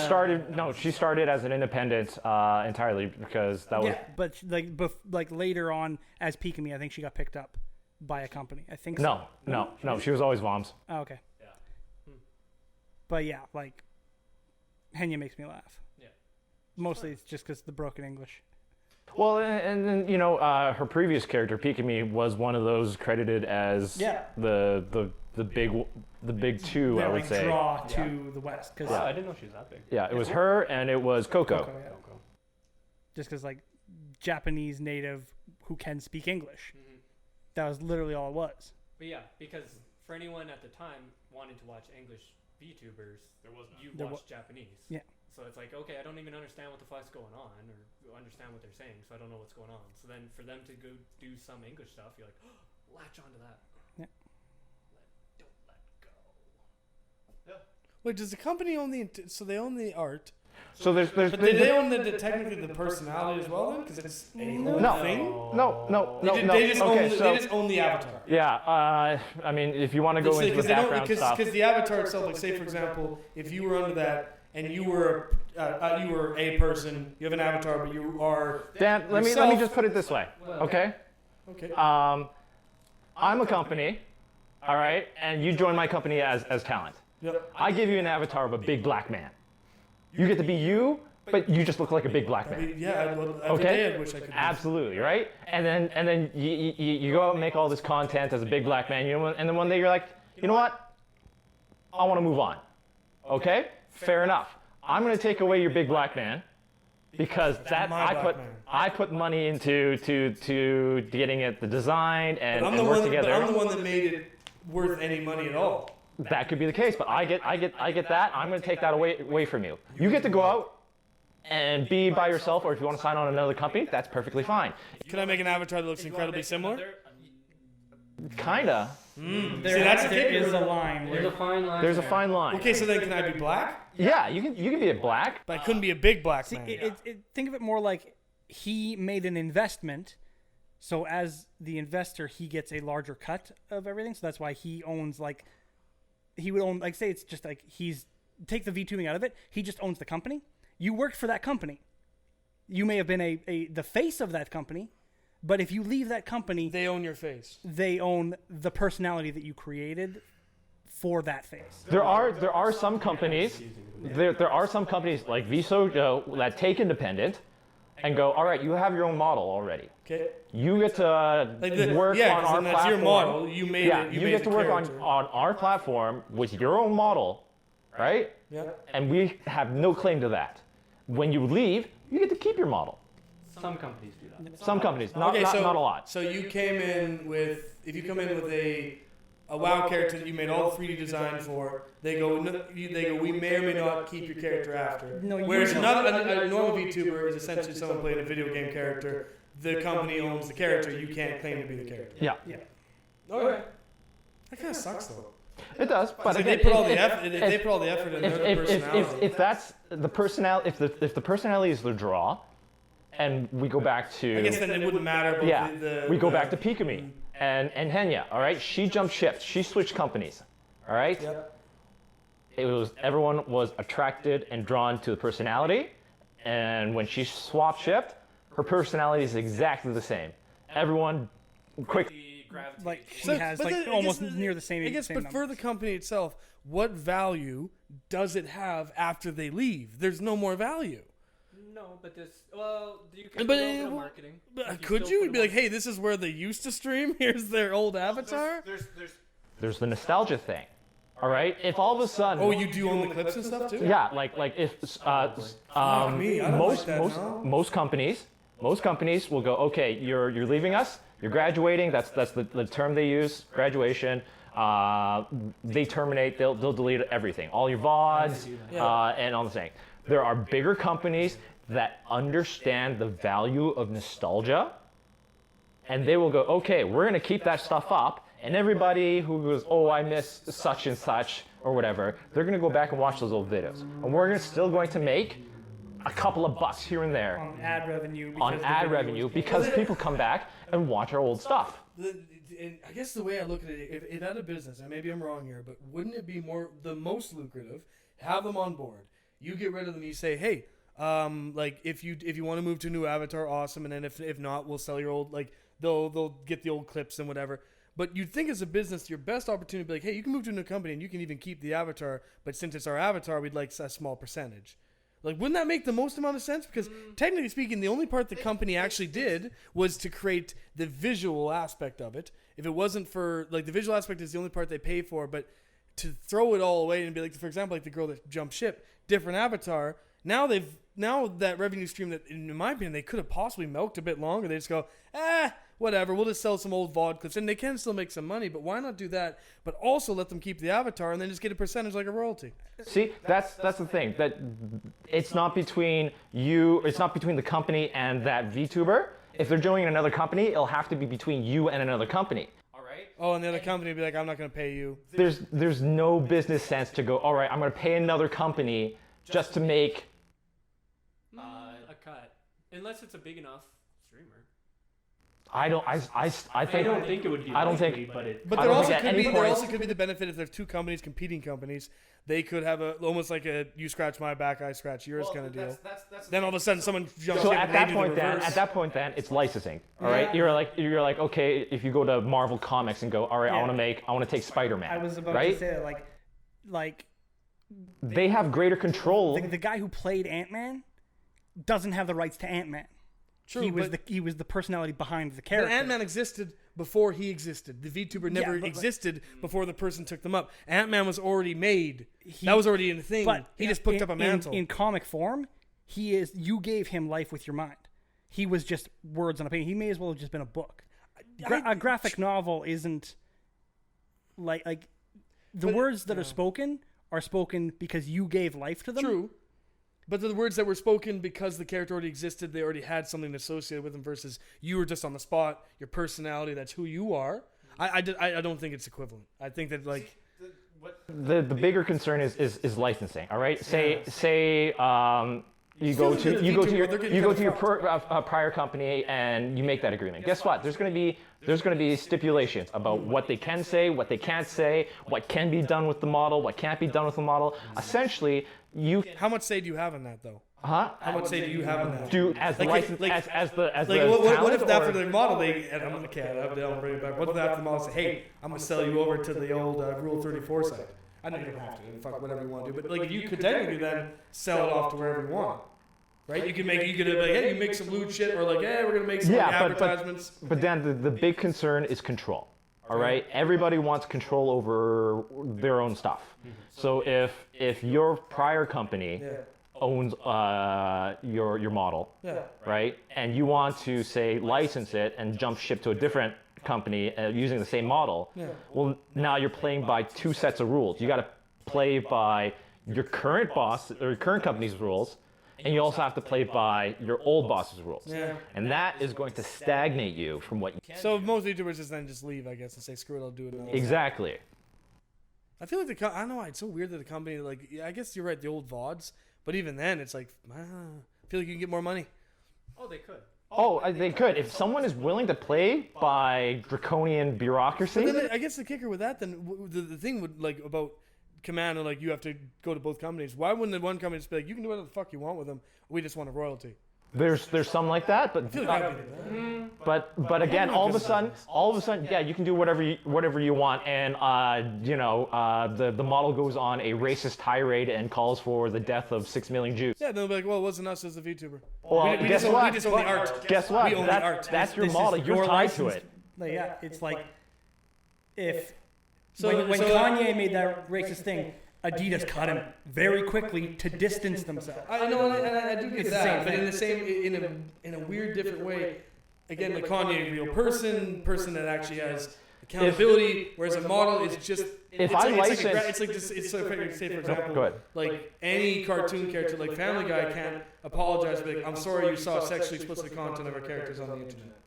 started as an independent entirely because that was Yeah, but like later on as Pikami, I think she got picked up by a company. I think so. no. She was always Voms. Oh, okay. Yeah. But yeah, like Henya makes me laugh. Yeah. Mostly it's just because the broken English. Well, and then her previous character Pikami was one of those credited as the big two, I That would like say. draw to the west because I didn't know she was that big. Yeah, it was her and it was Coco. Coco, yeah. Just because like Japanese native who can speak English. Mm-hmm. That was literally all it was. But yeah, because for anyone at the time wanting to watch English VTubers, you watched Japanese. Yeah. So it's like, okay, I don't even understand what the fuck's going on or understand what they're saying, so I don't know what's going on. So then for them to go do some English stuff, you're like, oh, latch onto that. Yeah. Don't let go. Wait, does the company own so they own the art? So there's But did they own technically the personality as well then? Because it's a whole thing? no. They just Okay, own the avatar. yeah, I mean, if you want to go into the background stuff, Because the avatar itself, like say for example, if you were under that and you were a person, you have an avatar, but you are Dan, let me yourself. just put it this way, okay? Okay. I'm a company, all right, and you join my company as talent. Yep. I give you an avatar of a big black man. You get to be you, but you just look like a big black man. Yeah. Every Okay? day I wish I could. Absolutely, right? And then you go out and make all this content as a big black man, and then one day you're like, you know what? I want to move on. Okay? Fair enough. I'm going to take away your big black man because I put money into getting it the design and work together. I'm the one that made it worth any money at all. That could be the case, but I get that. I'm going to take that away from you. You get to go out and be by yourself, or if you want to sign on another company, that's perfectly fine. Can I make an avatar that looks incredibly similar? Kinda. There is a line. There's a fine line. There's a fine line. Okay, so then can I be black? Yeah, you can be a black. But I couldn't be a big black See, man. think of it more like he made an investment. So as the investor, he gets a larger cut of everything. So that's why he owns he would own, like say it's just like take the VTubing out of it. He just owns the company. You worked for that company. You may have been the face of that company, but if you leave that company, They own your face. they own the personality that you created for that face. There are some companies like Vsojo that take independent and go, all right, you have your own model already. Okay. You get to work on our platform. That's your model. You made it. You made get to the work character. on our platform with your own model, right? Yeah. And we have no claim to that. When you leave, you get to keep your model. Some companies do that. Some companies, not a lot. So you came in with, if you come in with a WoW character that you made all the 3D design for, they go, we may or may not keep your character after. No, you Whereas don't. a normal VTuber is essentially someone playing a video game character. The company owns the character. You can't claim to be the character. Yeah. Okay. That kind of sucks though. It does, but So again, they put all the effort. They put all the effort in their personality. if that's the personality, if the personality is the draw, and we go back to I guess then it wouldn't matter. About we go back to Pikami and Henya. All right, she jumped ship. She switched companies. All right. Yep. Everyone was attracted and drawn to the personality, and when she swapped ship, her personality is exactly the same. Everyone quick. Like she So- has but like then I almost guess near the same. I guess, same but number. for the company itself, what value does it have after they leave? There's no more value. No, but this. Well, you can But do a little bit of marketing. But could you? You'd be like, hey, this is where they used to stream. Here's their old avatar. There's the nostalgia thing. All right. If all of a sudden. Oh, you do own the clips and stuff too? Yeah, like if me, I don't like that, no. most companies will go, okay, you're leaving us, you're graduating. That's the term they use, graduation. They terminate. They'll delete everything, all your VODs, and all the thing. There are bigger companies that understand the value of nostalgia, and they will go, okay, we're gonna keep that stuff up. And everybody who goes, oh, I miss such and such or whatever, they're going to go back and watch those old videos. And we're still going to make a couple of bucks here and there on ad revenue. because people come back and watch our old stuff. And I guess the way I look at it, if had a business, and maybe I'm wrong here, but wouldn't it be the most lucrative, have them on board, you get rid of them, you say, hey, like if you want to move to a new avatar, awesome, and then if not, we'll sell your old, like they'll get the old clips and whatever. But you'd think as a business, your best opportunity would be like, hey, you can move to a new company and you can even keep the avatar, but since it's our avatar, we'd like a small percentage. Like, wouldn't that make the most amount of sense? Because technically speaking, the only part the company actually did was to create the visual aspect of it. If it wasn't for, like, the visual aspect is the only part they pay for, but to throw it all away and be like, for example, like the girl that jumped ship, different avatar, now that revenue stream that, in my opinion, they could have possibly milked a bit longer, they just go, whatever, we'll just sell some old VOD clips, and they can still make some money, but why not do that, but also let them keep the avatar and then just get a percentage like a royalty? See, that's the thing, that it's not between the company and that VTuber. If they're joining another company, it'll have to be between you and another company. All right? Oh, and the other company would be like, I'm not going to pay you. There's no business sense to go, all right, I'm going to pay another company just to make a cut, unless it's a big enough streamer. I don't think it would be. I don't likely, think. but it. But I there don't also think at could any be point- there also could be the benefit if there's two companies, competing companies, they could have almost like a you scratch my back, I scratch yours kind of deal. Then all of a sudden someone jumps So in at and that they do point the then, reverse. it's licensing. All right, you're like okay, if you go to Marvel Comics and go, all right, Yeah. I want to take Spider-Man. I was about right? to say that, like They have greater control. the guy who played Ant-Man doesn't have the rights to Ant-Man. True, he was but the personality behind the but character. Ant-Man existed before he existed. The VTuber never but- existed before the person took them up. Ant-Man was already made. That was already in the thing. But he just picked up a mantle. In comic form, you gave him life with your mind. He was just words on a page. He may as well have just been a book. A graphic novel isn't like the words that are spoken because you gave life to them. True. But the words that were spoken because the character already existed, they already had something associated with them versus you were just on the spot, your personality, that's who you are. I don't think it's equivalent. I think that like The bigger concern is licensing. All right, say you go to your prior company and you make that agreement. Guess what? There's going to be stipulations about what they can say, what they can't say, what can be done with the model, what can't be done with the model. Essentially, how much say do you have in that though? Huh? How much say do you have in that? Do as the license as the what if talent, after or- the model they'll bring it back. What if after the model say, hey, I'm gonna sell you over to the old Rule 34 site? I know you don't have to. Fuck whatever you want to do, but like you could technically then sell it off to wherever you want. Right? You could be like, hey, you make some lewd shit, or like, hey, we're gonna make some advertisements. But then the big concern is control. All right, everybody wants control over their own stuff. So if your prior company owns your model, right, and you want to say license it and jump ship to a different company using the same model. Yeah. Well, now you're playing by two sets of rules. You got to play by your current boss or your current company's rules, and you also have to play by your old boss's rules. Yeah. And that is going to stagnate you from what you So most YouTubers just leave, I guess, and say, screw it, I'll do it. Another exactly. I feel like I don't know why it's so weird that the company, like, yeah, I guess you're right, the old VODs, but even then, it's like, I feel like you can get more money. Oh, they could. Oh, they could. If someone is willing to play by draconian bureaucracy. But then I guess the kicker with that, then the thing would like about Command, like you have to go to both companies. Why wouldn't the one company just be like, you can do whatever the fuck you want with them? We just want a royalty. There's some like that, but I feel like that'd be the but again, all of a sudden, yeah, you can do whatever you want, and the model goes on a racist tirade and calls for the death of 6 million Jews. Yeah, they'll be like, well, it wasn't us as the VTuber. Well, we guess just what? we just own the art. Guess what? We own the art. That's your This model. is You're your tied to license. it. Like, yeah, it's like if So- when so- Kanye made that racist thing, Adidas cut him very quickly to distance themselves. I know, and I do get It's the that, same but in thing. the same, in a weird, different way. Again, like Kanye, a real person that actually has accountability, whereas a model is just. If it's I like, license- it's like just, it's so, say for example, Go ahead. like any cartoon character, like Family Guy can't apologize, but like, I'm sorry you saw sexually explicit content of our characters on the internet,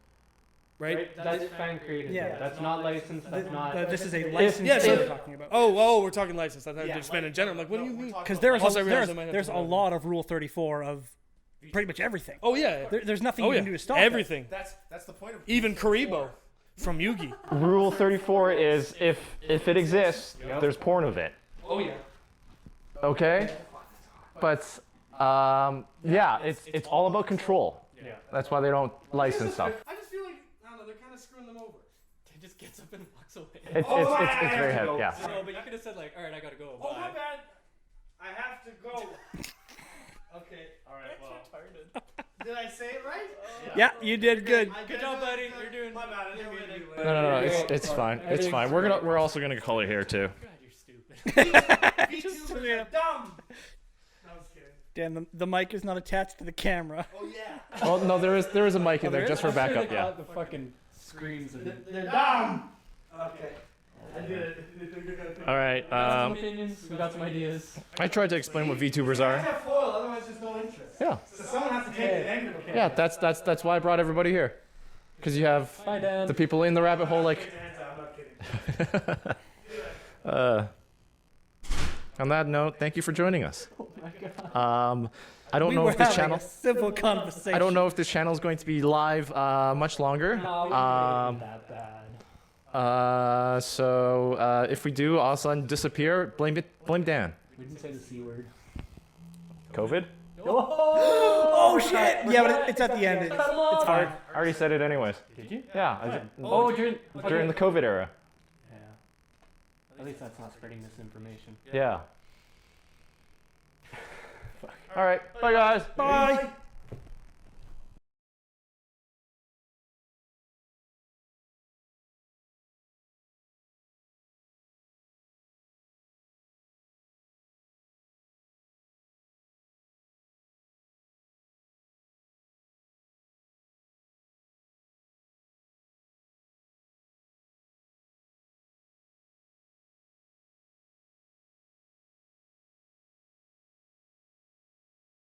right? That's fan created. Yeah. That's not licensed. That's not. This is a license yeah, so- we're talking about. Oh, we're talking license. I thought just meant in general. I'm like, what do you mean? Because there's Also, I realize I might have there's to a vote. lot of Rule 34 of pretty much everything. Oh yeah, There's nothing oh you yeah, can do to stop everything. That's the point of Even Karibo from Yugi. Rule 34 is if it exists, there's porn of it. Oh yeah. Okay? But yeah, it's all about control. Yeah. That's why they don't license stuff. I just feel like I don't know. They're kind of screwing them over. He just gets up and walks away. It's very heavy. Yeah. No, but you could have said like, all right, I gotta go. Oh Bye. my bad. I have to go. Okay. All right. Well. Did I say it right? Yeah, you did good. Good job, buddy. You're doing. My bad. I didn't mean to do that. No, it's fine. It's fine. We're also gonna call it here too. God, you're stupid. VTubers are dumb. I was kidding. Damn, the mic is not attached to the camera. Oh yeah. Well, no, there is a mic in there just for backup. Yeah. The fucking screens and. They're dumb. Okay. I did it. All right. Some opinions. We got some ideas. I tried to explain what VTubers are. have foil, otherwise there's no interest. Yeah. So someone has to take the angle. Yeah. That's why I brought everybody here, because you have Bye, Dan. the people in the rabbit hole like. I'm not kidding. On that note, thank you for joining us. Oh my God. I don't We know were if this having channel. a civil conversation. I don't know if this channel is going to be live much longer. No, that bad. So if we do all of a sudden disappear, blame Dan. We didn't say the C word. COVID? Oh shit! Yeah, but it's at the end. It's fine. I already said it anyways. Did you? Yeah, I did, Oh, during the COVID era. Yeah. At least that's not spreading misinformation. Yeah. All right. Bye, guys. Bye.